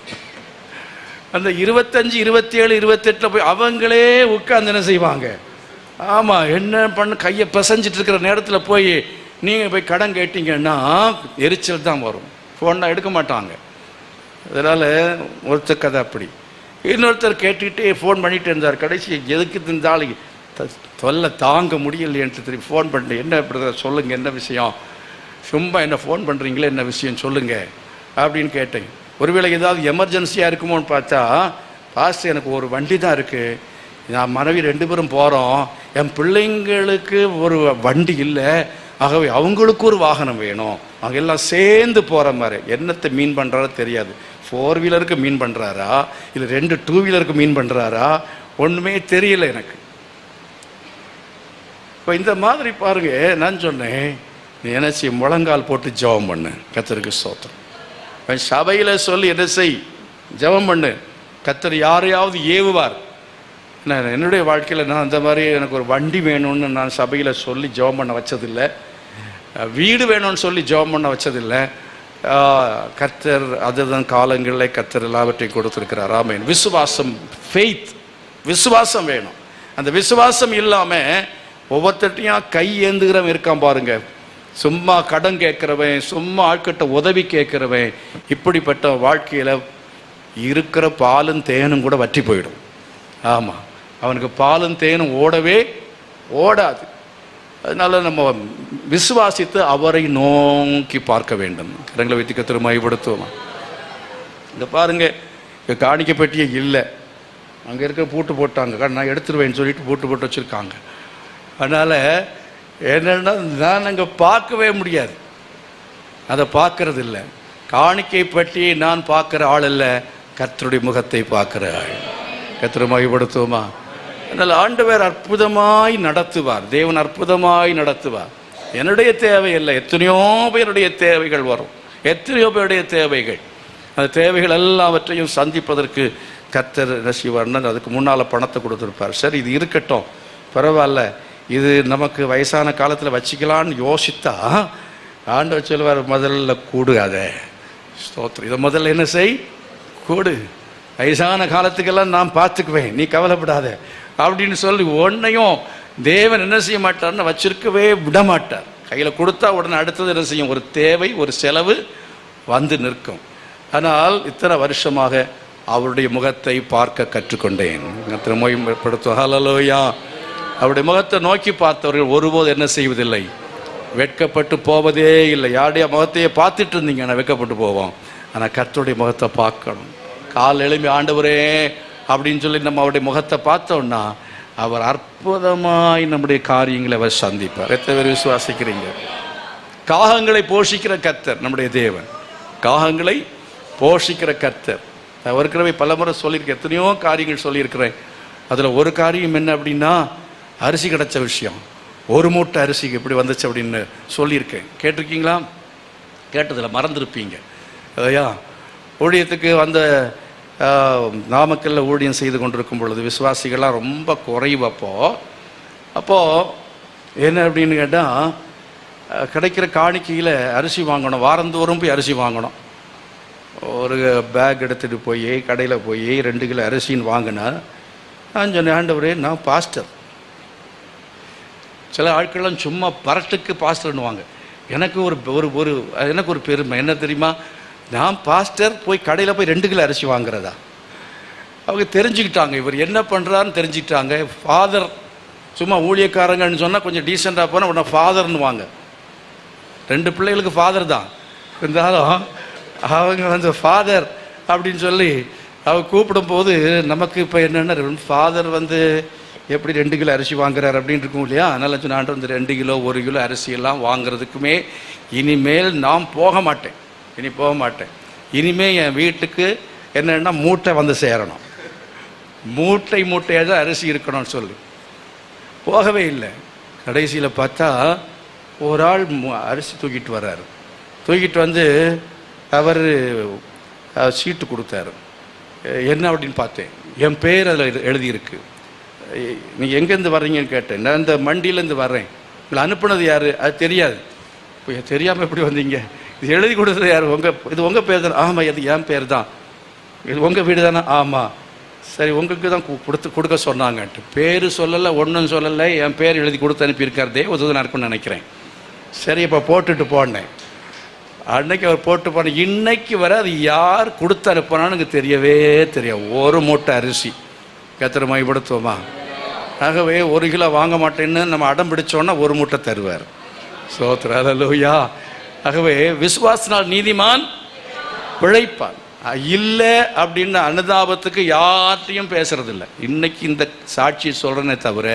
அந்த 25, 27, 28 போய் அவங்களே உட்கார்ந்து என்ன செய்வாங்க, ஆமாம் என்ன பண்ண கையை பிசைஞ்சிட்டு இருக்கிற நேரத்தில் போய் நீங்கள் போய் கடன் கேட்டீங்கன்னா எரிச்சல் தான் வரும். ஃபோன்னா எடுக்க மாட்டாங்க. அதனால் ஒருத்தர் கதை அப்படி. இன்னொருத்தர் கேட்டுக்கிட்டே ஃபோன் பண்ணிகிட்டு இருந்தார். கடைசி எதுக்கு இருந்தாலும் தொல்லை தாங்க முடியலையன்ட்டு திரும்பி ஃபோன் பண்ணிட்டு, என்ன இப்படி சொல்லுங்கள், என்ன விஷயம், சும்மா என்ன ஃபோன் பண்ணுறீங்களே, என்ன விஷயம் சொல்லுங்கள் அப்படின்னு கேட்டேன். ஒருவேளை ஏதாவது எமர்ஜென்சியாக இருக்குமோன்னு பார்த்தா, பாஸ்டர் எனக்கு ஒரு வண்டி தான் இருக்குது, நான் மனைவி 2 பேரும் போகிறோம், என் பிள்ளைங்களுக்கு ஒரு வண்டி இல்லை, ஆகவே அவங்களுக்கு ஒரு வாகனம் வேணும், அவங்க எல்லாம் சேர்ந்து போகிற மாதிரி. என்னத்தை மீன் பண்ணுறாரோ தெரியாது. 4 வீலருக்கு மீன் பண்ணுறாரா இல்லை 2 2 வீலருக்கு மீன் பண்ணுறாரா ஒன்றுமே தெரியல எனக்கு. இப்போ இந்த மாதிரி பாருங்க, நான் சொன்னேன் நீ என்ன செய்ய, முழங்கால் போட்டு ஜெபம் பண்ணு, கர்த்தருக்கு ஸ்தோத்திரம். சபையில் சொல்லி என்ன செய், ஜெபம் பண்ணு, கர்த்தர் யாரையாவது ஏவுவார். நான் என்னுடைய வாழ்க்கையில் நான் அந்த மாதிரி எனக்கு ஒரு வண்டி வேணும்னு நான் சபையில் சொல்லி ஜெபம் பண்ண வச்சதில்லை, வீடு வேணும்னு சொல்லி ஜெபம் பண்ண வச்சதில்லை. கர்த்தர் அதுதான் காலங்களில் கர்த்தர் எல்லாவற்றையும் கொடுத்துருக்கிறார். ஆமென். விசுவாசம், ஃபெய்த், விசுவாசம் வேணும். அந்த விசுவாசம் இல்லாமல் ஒவ்வொருத்தையும் கை ஏந்துகிறவன் இருக்கான் பாருங்க, சும்மா கடன் கேட்குறவன், சும்மா ஆட்கிட்ட உதவி கேட்குறவன், இப்படிப்பட்ட வாழ்க்கையில் இருக்கிற பாலும் தேனும் கூட வற்றி போயிடும். ஆமாம், அவனுக்கு பாலும் தேனும் ஓடவே ஓடாது. அதனால நம்ம விசுவாசித்து அவரை நோக்கி பார்க்க வேண்டும். கரங்களை வைத்து கர்த்தரை மகிமைப்படுத்துவோம். இந்த பாருங்க, இங்கே காணிக்க பெட்டியே இல்லை, அங்கே இருக்க பூட்டு போட்டாங்க, நான் எடுத்துருவேன்னு சொல்லிட்டு பூட்டு போட்டு வச்சுருக்காங்க. அதனால் என்னென்னா நான் அங்கே பார்க்கவே முடியாது, அதை பார்க்கறது இல்லை. காணிக்கை பெட்டியை நான் பார்க்குற ஆள் இல்லை, கர்த்தருடைய முகத்தை பார்க்குற ஆள். கர்த்தரை மகிமைப்படுத்துவோமா? அதனால் ஆண்டவர் அற்புதமாய் நடத்துவார், தேவன் அற்புதமாய் நடத்துவார். என்னுடைய தேவை இல்லை, எத்தனையோ பேருடைய தேவைகள் வரும், எத்தனையோ பேருடைய தேவைகள். அந்த தேவைகள் எல்லாவற்றையும் சந்திப்பதற்கு கர்த்தர் ரசிவார்னு அதுக்கு முன்னால் பணத்தை கொடுத்துருப்பார். சரி, இது இருக்கட்டும், பரவாயில்ல, இது நமக்கு வயசான காலத்தில் வச்சுக்கலான்னு யோசித்தா ஆண்டவர் சொல்லுவார், முதல்ல கூடு, அதை ஸ்தோத்திரம், இதை முதல்ல என்ன செய், கூடு, வயசான காலத்துக்கெல்லாம் நான் பார்த்துக்குவேன், நீ கவலைப்படாத அப்படின்னு சொல்லி ஒன்றையும் தேவன் என்ன செய்ய மாட்டார்னு வச்சிருக்கவே விட மாட்டார். கையில் கொடுத்தா உடனே அடுத்தது என்ன செய்யும், ஒரு தேவை, ஒரு செலவு வந்து நிற்கும். ஆனால் இத்தனை வருஷமாக அவருடைய முகத்தை பார்க்க கற்றுக்கொண்டேன். திருமொழிப்படுத்தும் ஹல்லேலூயா. அவருடைய முகத்தை நோக்கி பார்த்தவர்கள் ஒருபோது என்ன செய்வதில்லை, வெட்கப்பட்டு போவதே இல்லை. யாருடைய முகத்தையே பார்த்துட்டு இருந்தீங்க, நான் வெட்கப்பட்டு போவோம். ஆனால் கர்த்தருடைய முகத்தை பார்க்கணும். கால் எழும்பி ஆண்டவரே அப்படின்னு சொல்லி நம்ம அவருடைய முகத்தை பார்த்தோம்னா அவர் அற்புதமாய் நம்முடைய காரியங்களை அவர் சந்திப்பார். எத்தனை பேர் விசுவாசிக்கிறீங்க? காகங்களை போஷிக்கிற கர்த்தர் நம்முடைய தேவன், காகங்களை போஷிக்கிற கர்த்தர். நான் ஏற்கனவே பல முறை சொல்லியிருக்கேன், எத்தனையோ காரியங்கள் சொல்லியிருக்கிறேன். அதில் ஒரு காரியம் என்ன அப்படின்னா, அரிசி கிடைச்ச விஷயம். 1 மூட்டை அரிசி எப்படி வந்துச்சு அப்படின்னு சொல்லியிருக்கேன். கேட்டிருக்கீங்களா? கேட்டதில் மறந்துருப்பீங்க. ஐயா, ஊழியத்துக்கு வந்த நாமக்கல்லில் ஊழியம் செய்து கொண்டிருக்கும் பொழுது விசுவாசிகள்லாம் ரொம்ப குறைவு. அப்போது என்ன அப்படின்னு கேட்டால், கிடைக்கிற காணிக்கையில் அரிசி வாங்கணும், வாரந்தோறும் போய் அரிசி வாங்கணும். ஒரு பேக் எடுத்துகிட்டு போய் கடையில் போய் 2 கிலோ அரிசின்னு வாங்கினா, நான் சொன்னேன், ஆண்டவரே நான் பாஸ்டர். சில ஆட்கள்லாம் சும்மா பரட்டுக்கு பாஸ்டர்னுவாங்க. எனக்கு எனக்கு ஒரு பெருமை என்ன தெரியுமா, நான் பாஸ்டர் போய் கடையில் போய் 2 கிலோ அரிசி வாங்குறதா. அவங்க தெரிஞ்சுக்கிட்டாங்க, இவர் என்ன பண்ணுறாருன்னு தெரிஞ்சுக்கிட்டாங்க. ஃபாதர், சும்மா ஊழியக்காரங்கன்னு சொன்னால் கொஞ்சம் டீசெண்டாக போனால் உடனே ஃபாதர்னு வாங்க. 2 பிள்ளைகளுக்கு ஃபாதர் தான் இருந்தாலும் அவங்க ஃபாதர் அப்படின்னு சொல்லி அவங்க கூப்பிடும்போது நமக்கு இப்போ என்னென்ன, ஃபாதர் எப்படி 2 கிலோ அரிசி வாங்குறாரு அப்படின்னு இருக்கும் இல்லையா. அதனால் சொன்ன ஆண்டு 2 கிலோ 1 கிலோ அரிசியெல்லாம் வாங்குறதுக்குமே இனிமேல் நான் போக மாட்டேன், போக மாட்டேன். இனிமேல் என் வீட்டுக்கு என்னென்னா மூட்டை வந்து சேரணும், மூட்டையாக தான் அரிசி இருக்கணும்னு சொல்லி போகவே இல்லை. கடைசியில் பார்த்தா ஒரு ஆள் அரிசி தூக்கிட்டு வர்றாரு. தூக்கிட்டு வந்து அவர் சீட்டு கொடுத்தாரு. என்ன அப்படின்னு பார்த்தேன், என் பேர் அதில் எழுதியிருக்கு. நீங்கள் எங்கேருந்து வர்றீங்கன்னு கேட்டேன். நான் இந்த மண்டியிலேருந்து வர்றேன். உங்களை அனுப்புனது யார்? அது தெரியாது. இப்போ தெரியாமல் எப்படி வந்தீங்க? இது எழுதி கொடுத்தது யார்? இது உங்கள் பேர் தானே? ஆமாம், இது என் பேர் தான். இது உங்கள் வீடு தானே? ஆமாம். சரி, உங்களுக்கு தான் கொடுக்க சொன்னாங்கன்ட்டு பேர் சொல்லலை, ஒன்றும் சொல்லலை, என் பேர் எழுதி கொடுத்து அனுப்பியிருக்கார். தேவதூதனாக இருக்குன்னு நினைக்கிறேன். சரி, இப்போ போட்டுட்டு போனேன். அன்னைக்கு அவர் போட்டு போனேன். இன்னைக்கு வர அது யார் கொடுத்து அனுப்பினான்னு எனக்கு தெரியவே தெரியும். ஒரு மூட்டை அரிசி கத்திர மைப்படுத்துவோமா? ஆகவே 1 கிலோ வாங்க மாட்டேன்னு நம்ம அடம் பிடிச்சோன்னா 1 மூட்டை தருவார். ஸ்தோத்திரம், அல்லேலூயா. ஆகவே விசுவாசனால் நீதிமான் பிழைப்பான். இல்லை அப்படின்னு அனுதாபத்துக்கு யார்ட்டையும் பேசுறதில்லை. இன்னைக்கு இந்த சாட்சியை சொல்கிறேனே தவிர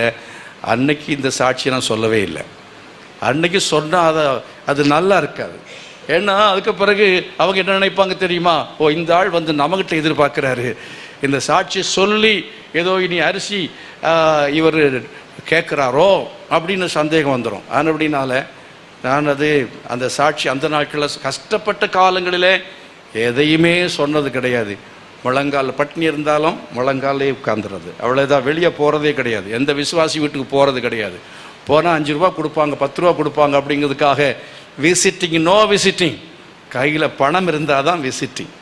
அன்னைக்கு இந்த சாட்சியை நான் சொல்லவே இல்லை. அன்னைக்கு சொன்னால் அது நல்லா இருக்காது. ஏன்னா அதுக்கு பிறகு அவங்க என்ன நினைப்பாங்க தெரியுமா? ஓ, இந்த ஆள் வந்து நம்மகிட்ட எதிர்பார்க்குறாரு, இந்த சாட்சியை சொல்லி ஏதோ இனி அரிசி இவர் கேட்குறாரோ அப்படின்னு சந்தேகம் வந்துடும். அப்படின்னால நான் அந்த சாட்சி அந்த நாட்களில் கஷ்டப்பட்ட காலங்களிலே எதையுமே சொன்னது கிடையாது. முழங்கால் பட்டினி இருந்தாலும் முழங்காலே உட்காந்துறது, அவ்வளோதான். வெளியே போகிறதே கிடையாது. எந்த விசுவாசி வீட்டுக்கு போகிறது கிடையாது. போனால் 5 ரூபா கொடுப்பாங்க, 10 ரூபா கொடுப்பாங்க அப்படிங்கிறதுக்காக விசிட்டிங், நோ விசிட்டிங். கையில் பணம் இருந்தால் தான் விசிட்டிங்.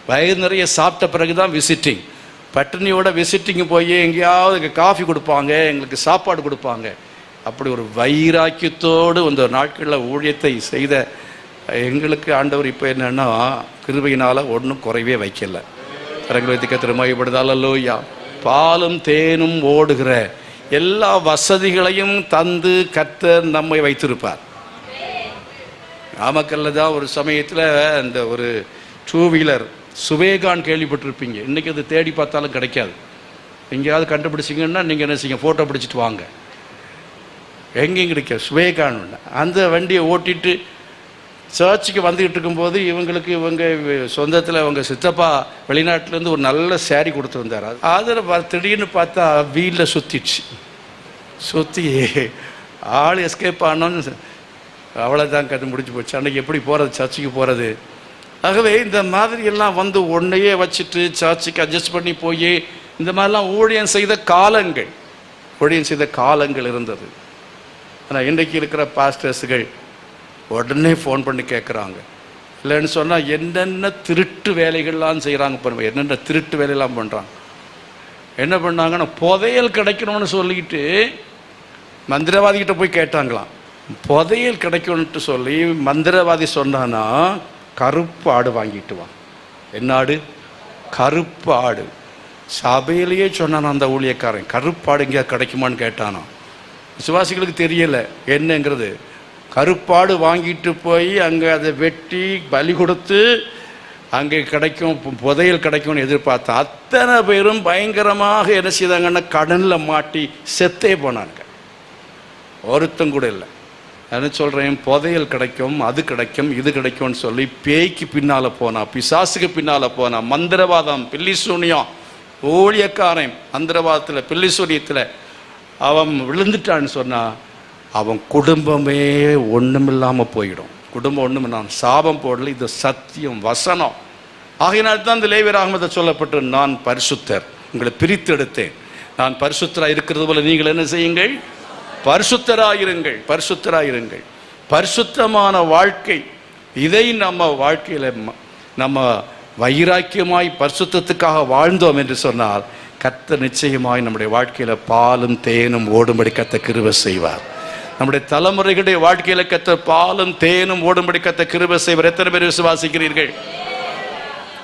வயிறு நிறைய சாப்பிட்ட பிறகு தான் விசிட்டிங். பட்டினியோட விசிட்டிங்கு போய் எங்கேயாவது காஃபி கொடுப்பாங்க, எங்களுக்கு சாப்பாடு கொடுப்பாங்க. அப்படி ஒரு வைராக்கியத்தோடு அந்த நாட்களில் ஊழியத்தை செய்த எங்களுக்கு ஆண்டவர் இப்போ என்னென்னா கிருபையினால் ஒன்றும் குறைவே வைக்கல. கரங்களை வைத்து கர்த்தரை மகிமைப்படுத்தால் அல்லேலூயா. பாலும் தேனும் ஓடுகிற எல்லா வசதிகளையும் தந்து கர்த்தர் நம்மை வைத்திருப்பார். நாமக்கல்ல தான் ஒரு சமயத்தில் அந்த ஒரு 2 வீலர் சுவேகான் கேள்விப்பட்டிருப்பீங்க. இன்றைக்கி அது தேடி பார்த்தாலும் கிடைக்காது. எங்கேயாவது கண்டுபிடிச்சிங்கன்னா நீங்கள் என்ன செய்யுங்க, ஃபோட்டோ பிடிச்சிட்டு வாங்க. எங்கேயும் கிடைக்க சுவேகான் ஒன்று. அந்த வண்டியை ஓட்டிட்டு சர்ச்சுக்கு வந்துக்கிட்டு இருக்கும்போது இவங்க சொந்தத்தில் அவங்க சித்தப்பா வெளிநாட்டிலேருந்து ஒரு நல்ல சேரீ கொடுத்துருந்தார். அதில் திடீர்னு பார்த்தா வீலில் சுற்றி ஆள் எஸ்கேப் ஆனோன்னு அவ்வளோதான் கட்டு முடிச்சு போச்சு. அன்றைக்கி எப்படி போகிறது, சர்ச்சுக்கு போகிறது? ஆகவே இந்த மாதிரி எல்லாம் வந்து ஒன்றையே வச்சுட்டு சர்ச்சுக்கு அட்ஜஸ்ட் பண்ணி போய் இந்த மாதிரிலாம் ஊழியம் செய்த காலங்கள் இருந்தது. ஆனால் இன்றைக்கு இருக்கிற பாஸ்டர்ஸுகள் உடனே ஃபோன் பண்ணி கேட்குறாங்க. இல்லைன்னு சொன்னால் என்னென்ன திருட்டு வேலைகள்லாம் செய்கிறாங்க பாருங்க. என்னென்ன திருட்டு வேலையெல்லாம் பண்ணுறாங்க. என்ன பண்ணாங்கன்னா புதையல் கிடைக்கணும்னு சொல்லிக்கிட்டு மந்திரவாதிகிட்ட போய் கேட்டாங்களாம். புதையல் கிடைக்கணுன்ட்டு சொல்லி மந்திரவாதி சொன்னான்னா கருப்பு ஆடு வாங்கிட்டு வா. என்ன ஆடு? கருப்பு ஆடு. சபையிலேயே சொன்னானா அந்த ஊழியக்காரன், கருப்பு ஆடு எங்கேயா கிடைக்குமான்னு கேட்டானா. விசுவாசிகளுக்கு தெரியலை என்னங்கிறது. கருப்பாடு வாங்கிட்டு போய் அங்கே அதை வெட்டி பலி கொடுத்து அங்கே கிடைக்கும், புதையல் கிடைக்கும்னு எதிர்பார்த்தா அத்தனை பேரும் பயங்கரமாக என்ன செய்தாங்கன்னா கடனில் மாட்டி செத்தே போனாங்க. ஒருத்தம் கூட இல்லை. என்ன சொல்கிறேன், புதையல் கிடைக்கும், அது கிடைக்கும், இது கிடைக்கும்னு சொல்லி பேய்க்கு பின்னால் போனா, பிசாசுக்கு பின்னால் போனா, மந்திரவாதம், பில்லிசூனியம், ஊழியக்காரன் மந்திரவாதத்தில் பில்லிசூனியத்தில் அவன் விழுந்துட்டான்னு சொன்னால் அவன் குடும்பமே ஒன்றுமில்லாமல் போயிடும். குடும்பம் ஒன்றுமில்லாம சாபம் போடல. இது சத்தியம், வசனம். ஆகையினால்தான் இந்த லேவியராகமத்தில் சொல்லப்பட்டு, நான் பரிசுத்தர், உங்களை பிரித்து எடுத்தேன். நான் பரிசுத்தராக இருக்கிறது போல நீங்கள் என்ன செய்யுங்கள், பரிசுத்தராயிருங்கள். பரிசுத்தராயிருங்கள். பரிசுத்தமான வாழ்க்கை, இதை நம்ம வாழ்க்கையில் நம்ம வைராக்கியமாய் பரிசுத்தத்துக்காக வாழ்ந்தோம் என்று சொன்னால் கர்த்தர் நிச்சயமாய் நம்முடைய வாழ்க்கையில் பாலும் தேனும் ஓடும்படி கர்த்தர் கிருபை செய்வார். நம்முடைய தலைமுறைகளுடைய வாழ்க்கையில் கர்த்தர் பாலும் தேனும் ஓடும்படி கர்த்தர் கிருபை செய்வார். எத்தனை பேர் விசுவாசிக்கிறீர்கள்?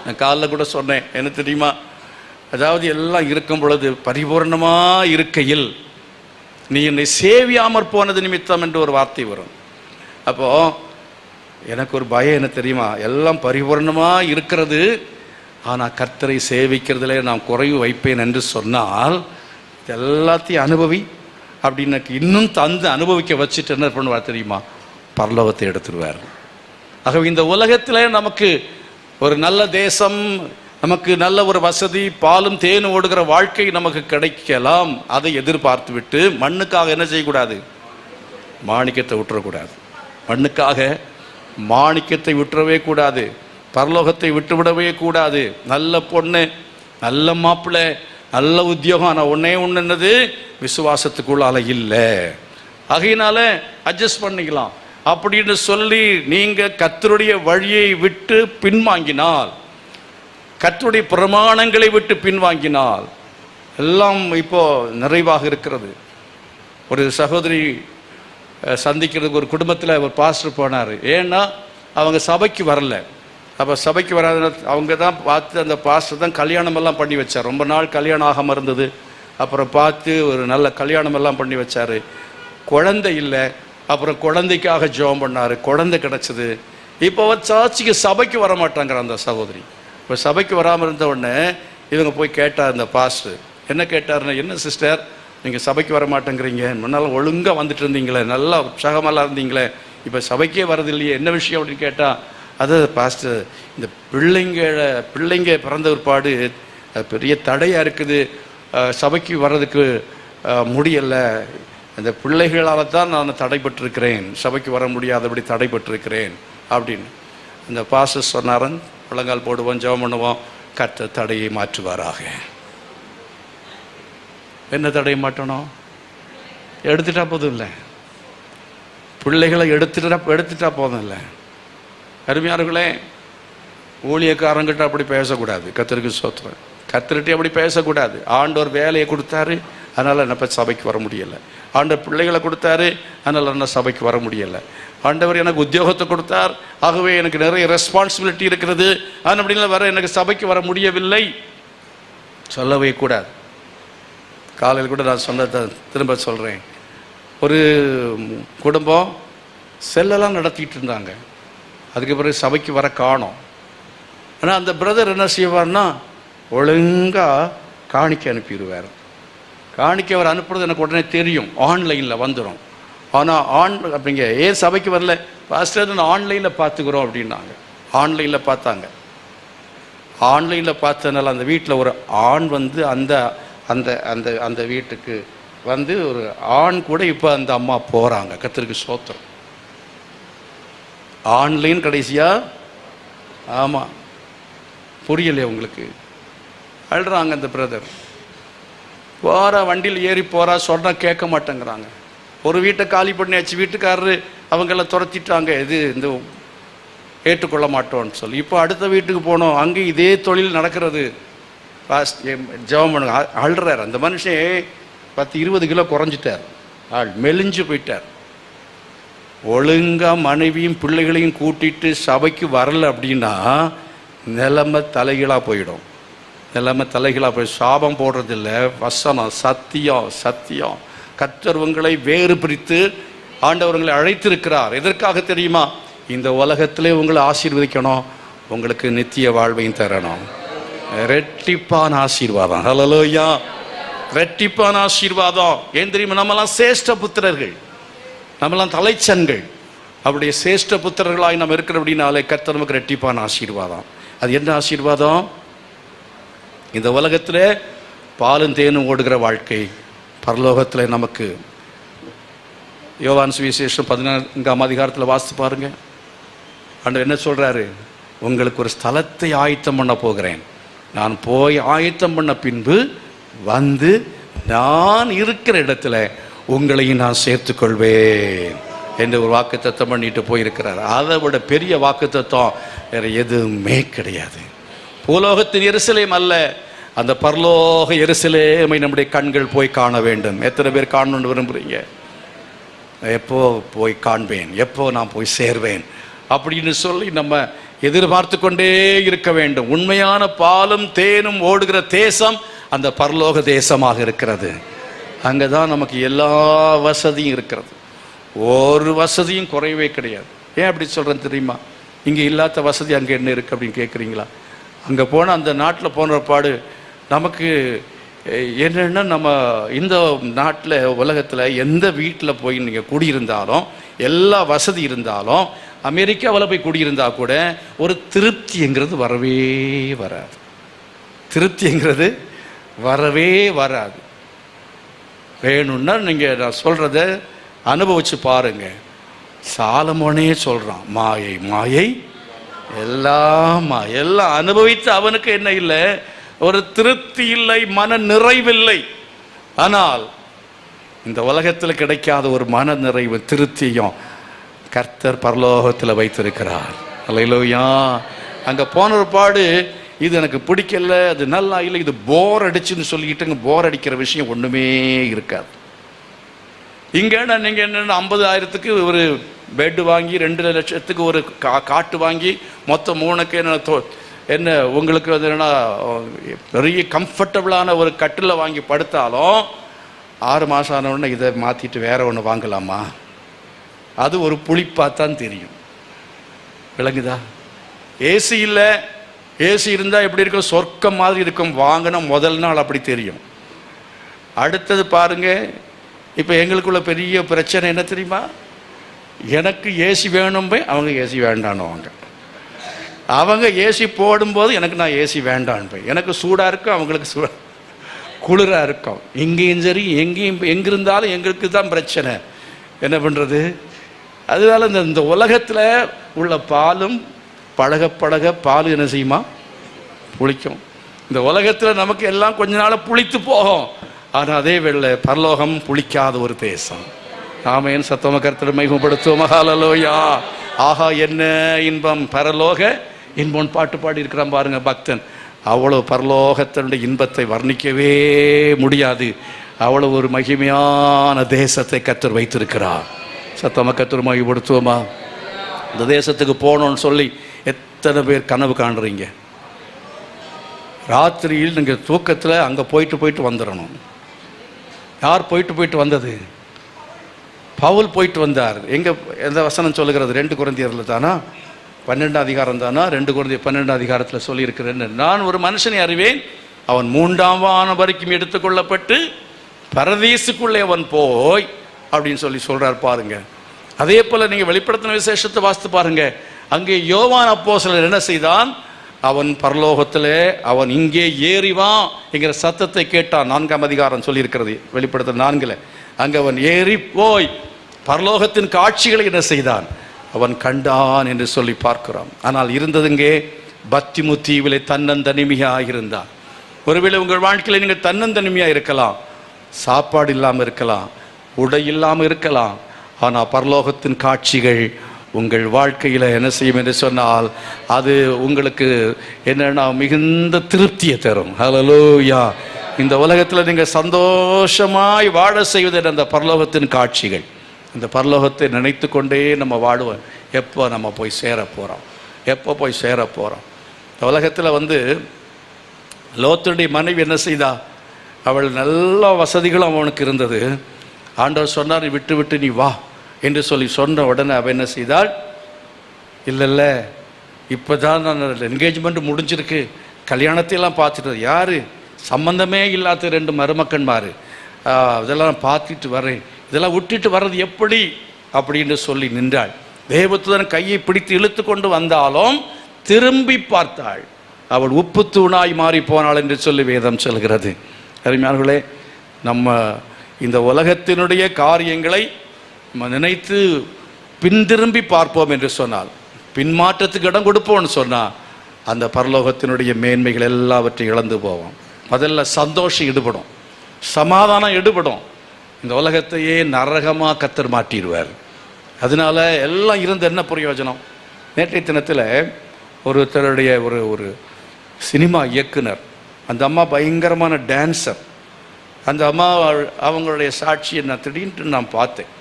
நான் காலைல கூட சொன்னேன், என்ன தெரியுமா, அதாவது எல்லாம் இருக்கும் பொழுது பரிபூர்ணமாக இருக்கையில் நீ என்னை சேவியாமற் போனது நிமித்தம் என்று ஒரு வார்த்தை வரும். அப்போது எனக்கு ஒரு பயம் என்ன தெரியுமா, எல்லாம் பரிபூர்ணமாக இருக்கிறது, ஆனால் கர்த்தரை சேவிக்கிறதுல நான் குறைவு வைப்பேன் என்று சொன்னால் எல்லாத்தையும் அனுபவி அப்படின்னு இன்னும் தந்து அனுபவிக்க வச்சுட்டு என்ன பண்ணுவார் தெரியுமா, பரலோகத்தை எடுத்துருவார். ஆகவே இந்த உலகத்தில் நமக்கு ஒரு நல்ல தேசம், நமக்கு நல்ல ஒரு வசதி, பாலும் தேனும் ஓடுகிற வாழ்க்கை நமக்கு கிடைக்கலாம். அதை எதிர்பார்த்து விட்டு மண்ணுக்காக என்ன செய்யக்கூடாது, மாணிக்கத்தை விட்டுறக்கூடாது. மண்ணுக்காக மாணிக்கத்தை விட்டுறவே கூடாது. பரலோகத்தை விட்டுவிடவே கூடாது. நல்ல பொண்ணு, நல்ல மாப்பிள்ளை, நல்ல உத்தியோகம், ஆனால் ஒன்று என்னது, விசுவாசத்துக்குள்ளால இல்லை. ஆகையினால அட்ஜஸ்ட் பண்ணிக்கலாம் அப்படின்னு சொல்லி நீங்கள் கர்த்தருடைய வழியை விட்டு பின்வாங்கினால், கர்த்தருடைய பிரமாணங்களை விட்டு பின்வாங்கினால் எல்லாம் இப்போ நிறைவாக இருக்கிறது. ஒரு சகோதரி சந்திக்கிறதுக்கு ஒரு குடும்பத்தில் ஒரு பாஸ்டர் போனார். ஏன்னா அவங்க சபைக்கு வரல. அப்போ சபைக்கு வராத அவங்க தான் பார்த்து அந்த பாஸ்டர் தான் கல்யாணமெல்லாம் பண்ணி வச்சார். ரொம்ப நாள் கல்யாணம் ஆகாமல் இருந்தது. அப்புறம் பார்த்து ஒரு நல்ல கல்யாணமெல்லாம் பண்ணி வச்சார். குழந்தை இல்லை. அப்புறம் குழந்தைக்காக ஜெபம் பண்ணார். குழந்தை கிடச்சிது. இப்போ சாட்சிக்கு சபைக்கு வர மாட்டாங்கிற அந்த சகோதரி. இப்போ சபைக்கு வராமல் இருந்த உடனே இவங்க போய் கேட்டார். இந்த பாஸ்டர் என்ன கேட்டார்னா, என்ன சிஸ்டர் நீங்கள் சபைக்கு வர மாட்டேங்கிறீங்க, முன்னால் ஒழுங்காக வந்துட்டு இருந்தீங்களே, நல்லா உற்சாகமெல்லாம் இருந்தீங்களே, இப்போ சபைக்கே வரதில்லையே, என்ன விஷயம் அப்படின்னு கேட்டால், அது பாஸ்டர் இந்த பிள்ளைங்க பிறந்த ஒருபாடு பெரிய தடையாக இருக்குது, சபைக்கு வர்றதுக்கு முடியலை, அந்த பிள்ளைகளால் தான் நான் தடைப்பட்டிருக்கிறேன், சபைக்கு வர முடியாதபடி தடைப்பட்டிருக்கிறேன் அப்படின்னு. அந்த பாஸ்டர் சொன்னாரன், முழங்கால் போடுவோம், ஜெபம் பண்ணுவோம், கர்த்தர் தடையை மாற்றுவாராக. என்ன தடைய மாட்டணும்? எடுத்துட்டா போதும் இல்லை, பிள்ளைகளை எடுத்துட்டா போதும் இல்லை. அருமையார்களே, ஊழியக்காரங்கிட்ட அப்படி பேசக்கூடாது. கர்த்தருக்கு ஸ்தோத்திரம். கர்த்தர்கிட்ட அப்படி பேசக்கூடாது. ஆண்டவர் வேலையை கொடுத்தாரு, அதனால் என்ன சபைக்கு வர முடியலை. ஆண்டவர் பிள்ளைகளை கொடுத்தாரு, அதனால் என்ன சபைக்கு வர முடியலை. ஆண்டவர் எனக்கு உத்தியோகத்தை கொடுத்தார், ஆகவே எனக்கு நிறைய ரெஸ்பான்சிபிலிட்டி இருக்கிறது, அது அப்படின்னா எனக்கு சபைக்கு வர முடியவில்லை சொல்லவே கூடாது. காலையில் கூட நான் சொன்னதை திரும்ப சொல்கிறேன். ஒரு குடும்பம் செல்லெல்லாம் நடத்திட்டு இருந்தாங்க. அதுக்கு பிறகு சபைக்கு வர காணோம். ஆனால் அந்த பிரதர் என்ன செய்வார்னா, ஒழுங்காக காணிக்கை அனுப்பிடுவார். காணிக்கை அவர் அனுப்புறது எனக்கு உடனே தெரியும், ஆன்லைனில் வந்துடும். ஆனால் அப்படிங்க ஏன் சபைக்கு வரல பாஸ்டர், நான் ஆன்லைனில் பார்த்துக்கிறோம் அப்படின்னாங்க. ஆன்லைனில் பார்த்தாங்க. ஆன்லைனில் பார்த்ததுனால அந்த வீட்டில் ஒரு ஆண் வந்து அந்த அந்த அந்த அந்த வீட்டுக்கு வந்து ஒரு ஆண் கூட இப்போ அந்த அம்மா போகிறாங்க. கர்த்தருக்கு ஸ்தோத்திரம். ஆன்லைன் கடைசியா, ஆமாம், புரியலையே உங்களுக்கு? அழுறாங்க அந்த பிரதர். போகிற வண்டியில் ஏறி போகிறா, சொன்னால் கேட்க மாட்டேங்கிறாங்க. ஒரு வீட்டை காலி பண்ணியாச்சு, வீட்டுக்காரரு அவங்கள துரத்திட்டாங்க, இது இந்த ஏற்றுக்கொள்ள மாட்டோன்னு சொல்லி. இப்போ அடுத்த வீட்டுக்கு போனோம், அங்கே இதே தொழில் நடக்கிறது. ஜெபம் பண்ணுங்க. அழுறார் அந்த மனுஷன். 10-20 கிலோ குறைஞ்சிட்டார், ஆள் மெலிஞ்சு போயிட்டார். ஒழுங்காக மனைவியும் பிள்ளைகளையும் கூட்டிட்டு சபைக்கு வரல அப்படின்னா நிலைமை தலைகீழாக போயிடும். நிலைமை தலைகீழாக போய் சாபம் போடுறதில்ல, வசனம், சத்தியம், சத்தியம். கர்த்தர் உங்களை வேறு பிரித்து ஆண்டவர்களை அழைத்திருக்கிறார். எதற்காக தெரியுமா? இந்த உலகத்திலே உங்களை ஆசீர்வதிக்கணும், உங்களுக்கு நித்திய வாழ்வையும் தரணும். ரெட்டிப்பான ஆசீர்வாதம். ஹல்லேலூயா. ரெட்டிப்பான ஆசீர்வாதம். ஏன் தெரியுமா? நம்மலாம் சேஷ்ட புத்திரர்கள், நம்மலாம் தலைச்சன்கள். அப்படியே சேஷ்ட புத்திரர்களாய் நம்ம இருக்கிற அப்படின்னாலே கர்த்தர் நமக்கு ரெட்டிப்பான ஆசீர்வாதம். அது என்ன ஆசீர்வாதம்? இந்த உலகத்தில் பாலும் தேனும் ஓடுகிற வாழ்க்கை, பரலோகத்தில் நமக்கு. யோவான் சுவிசேஷம் 14ஆம் அதிகாரத்தில் வாசித்து பாருங்க. ஆண்டவர் என்ன சொல்றாரு? உங்களுக்கு ஒரு ஸ்தலத்தை ஆயத்தம் பண்ண போகிறேன், நான் போய் ஆயத்தம் பண்ண பின்பு வந்து நான் இருக்கிற இடத்துல உங்களையும் நான் சேர்த்துக்கொள்வேன் என்று ஒரு வாக்குத்தத்தம் பண்ணிட்டு போயிருக்கிறார். அதை விட பெரிய வாக்குத்தத்தம் வேற எதுவுமே கிடையாது. பூலோகத்தின் எருசலேம் அல்ல, அந்த பரலோக எருசலேமை நம்முடைய கண்கள் போய் காண வேண்டும். எத்தனை பேர் காணணும்னு விரும்புகிறீங்க? எப்போ போய் காண்பேன், எப்போ நான் போய் சேர்வேன் அப்படின்னு சொல்லி நம்ம எதிர்பார்த்து கொண்டே இருக்க வேண்டும். உண்மையான பாலும் தேனும் ஓடுகிற தேசம் அந்த பரலோக தேசமாக இருக்கிறது. அங்கே தான் நமக்கு எல்லா வசதியும் இருக்கிறது. ஒரு வசதியும் குறையவே கிடையாது. ஏன் அப்படி சொல்கிறேன்னு தெரியுமா? இங்கே இல்லாத வசதி அங்கே என்ன இருக்குது அப்படின்னு கேட்குறீங்களா? அங்கே போனால் அந்த நாட்டில் போன பாடு நமக்கு என்னென்னா, நம்ம இந்த நாட்டில் உலகத்தில் எந்த வீட்டில் போய் நீங்கள் குடியிருந்தாலும், எல்லா வசதி இருந்தாலும், அமெரிக்காவில் போய் குடியிருந்தால் கூட ஒரு திருப்திங்கிறது வரவே வராது. திருப்திங்கிறது வரவே வராது. வேணும்னா நீங்கள் நான் சொல்கிறத அனுபவிச்சு பாருங்க. சாலமோனே சொல்கிறான், மாயை மாயை எல்லாம் அனுபவித்து அவனுக்கு என்ன இல்லை, ஒரு திருப்தி இல்லை, மன நிறைவில்லை. ஆனால் இந்த உலகத்தில் கிடைக்காத ஒரு மன நிறைவு திருப்தியும் கர்த்தர் பரலோகத்தில் வைத்திருக்கிறார். அல்லேலூயா. அங்கே போன ஒரு பாடு, இது எனக்கு பிடிக்கல, அது நல்லா இல்லை, இது போர் அடிச்சுன்னு சொல்லிக்கிட்டு போர் அடிக்கிற விஷயம் ஒன்றுமே இருக்காது. இங்கே நீங்கள் என்னென்ன 50,000க்கு ஒரு பெட்டு வாங்கி 2 லட்சத்துக்கு ஒரு காட்டு வாங்கி மொத்தம் 3க்கு என்ன உங்களுக்கு வந்து என்னென்னா பெரிய கம்ஃபர்டபுளான ஒரு கட்டில் வாங்கி படுத்தாலும் 6 மாதம் ஆனவுடனே இதை மாற்றிட்டு வேற ஒன்று வாங்கலாமா? அது ஒரு புளிப்பாத்தான் தெரியும். விளங்குதா? ஏசி இல்லை, ஏசி இருந்தால் எப்படி இருக்கும்? சொர்க்கம் மாதிரி இருக்கும். வாங்கினா முதல் நாள் அப்படி தெரியும். அடுத்தது பாருங்க, இப்போ எங்களுக்குள்ள பெரிய பிரச்சனை என்ன தெரியுமா? எனக்கு ஏசி வேணும் போய் அவங்க ஏசி வேண்டான்னுவாங்க. அவங்க ஏசி போடும்போது எனக்கு நான் ஏசி வேண்டான்னு போய், எனக்கு சூடாக இருக்கும், அவங்களுக்கு குளிராக இருக்கும். இங்கேயும் சரி எங்கேயும் எங்கிருந்தாலும் எங்களுக்கு தான் பிரச்சனை. என்ன பண்ணுறது? அதனால இந்த உலகத்தில் உள்ள பாலும் பழக பழக பால் என்ன செய்யுமா? புளிக்கும். இந்த உலகத்தில் நமக்கு எல்லாம் கொஞ்ச நாள் புளித்து போகும். ஆனால் அதே வேளை பரலோகம் புளிக்காத ஒரு தேசம். ஆமென். சத்தம கர்த்தரை மகிமைப்படுத்துவோம். ஹல்லேலூயா. ஆஹா என்ன இன்பம், பரலோக இன்பம் பாட்டு பாடி இருக்கிறான் பாருங்க பக்தன். அவ்வளவு பரலோகத்தினுடைய இன்பத்தை வர்ணிக்கவே முடியாது. அவ்வளவு ஒரு மகிமையான தேசத்தை கர்த்தர் வைத்திருக்கிறார். சத்தம கர்த்தரை மகிமைப்படுத்துவோமா? இந்த தேசத்துக்கு போகணும்னு சொல்லி எத்தனை பேர் கனவு காண்றீங்க? ராத்திரியில் நீங்கள் தூக்கத்தில் அங்கே போயிட்டு வந்துடணும். யார் போயிட்டு வந்தது? பவுல் போயிட்டு வந்தார். எங்கே எந்த வசனம் சொல்லுகிறது? 2 கொரிந்தியரில் தானா? 12ஆம் அதிகாரம் தானா? 2 கொரிந்தியர் 12ஆம் அதிகாரத்தில் சொல்லியிருக்கிறேன்னு. நான் ஒரு மனுஷனை அறிவேன், அவன் 3ஆம் வானம் வரைக்கும் எடுத்துக்கொள்ளப்பட்டு பரதீசுக்குள்ளே அவன் போய் அப்படின்னு சொல்றார் பாருங்க. அதே போல் நீங்கள் வெளிப்படுத்தின விசேஷத்தை வாசித்து பாருங்க. அங்கே யோவான் அப்போஸ்தலன் என்ன செய்தான்? அவன் பரலோகத்திலே அவன் இங்கே ஏறிவான் என்கிற சத்தத்தை கேட்டான். 4ஆம் அதிகாரம் சொல்லியிருக்கிறது வெளிப்படுத்த 4. அங்கே அவன் ஏறி போய் பரலோகத்தின் காட்சிகளை என்ன செய்தான்? அவன் கண்டான் என்று சொல்லி பார்க்கிறோம். ஆனால் இருந்ததுங்கே பத்திமு தீவிலே தன்னந்தனிமையாக இருந்தான். ஒருவேளை உங்கள் வாழ்க்கையில் நீங்கள் தன்னந்தனிமையாக இருக்கலாம், சாப்பாடு இல்லாமல் இருக்கலாம், உடை இல்லாமல் இருக்கலாம். ஆனால் பரலோகத்தின் காட்சிகள் உங்கள் வாழ்க்கையில் என்ன செய்யும் என்று சொன்னால் அது உங்களுக்கு என்னன்னா மிகுந்த திருப்தியை தரும். ஹல்லேலூயா. இந்த உலகத்தில் நீங்கள் சந்தோஷமாய் வாழ செய்வது அந்த பரலோகத்தின் காட்சிகள். இந்த பரலோகத்தை நினைத்து கொண்டே நம்ம வாடுவோம். எப்போ நம்ம போய் சேர போகிறோம், எப்போ போய் சேர போகிறோம்? இந்த உலகத்தில் வந்து லோத்துடைய மனைவி என்ன செய்தா? அவள் நல்ல வசதிகளும் அவனுக்கு இருந்தது. ஆண்டவர் சொன்னார், விட்டு நீ வா என்று சொல்லி சொன்ன உடனே அவன் என்ன செய்தாள்? இல்லை இப்போ தான் நான் என்கேஜ்மெண்ட் முடிஞ்சிருக்கு, கல்யாணத்தையெல்லாம் பார்த்துட்டு யார் சம்பந்தமே இல்லாத 2 மருமக்கன்மார் இதெல்லாம் நான் பார்த்துட்டு வரேன், இதெல்லாம் விட்டுட்டு வர்றது எப்படி அப்படின்னு சொல்லி நின்றாள். தேவதூதன் கையை பிடித்து இழுத்து கொண்டு வந்தாலும் திரும்பி பார்த்தாள். அவள் உப்பு தூணாய் மாறி போனாள் என்று சொல்லி வேதம் சொல்கிறது. அருமையானவர்களே, நம்ம இந்த உலகத்தினுடைய காரியங்களை நம்ம நினைத்து பின்திரும்பி பார்ப்போம் என்று சொன்னால், பின்மாற்றத்துக்கு இடம் கொடுப்போம்னு சொன்னால் அந்த பரலோகத்தினுடைய மேன்மைகள் எல்லாவற்றையும் இழந்து போவோம். முதல்ல சந்தோஷம் ஈடுபடும், சமாதானம் ஈடுபடும். இந்த உலகத்தையே நரகமாக கர்த்தர் மாட்டிடுவார். அதனால எல்லாம் இருந்து என்ன பிரயோஜனம்? நேற்றைய தினத்தில் ஒருத்தருடைய ஒரு சினிமா இயக்குனர், அந்த அம்மா பயங்கரமான டான்ஸர். அந்த அம்மா அவங்களுடைய சாட்சியை நான் திடீர்னு நான் பார்த்தேன்.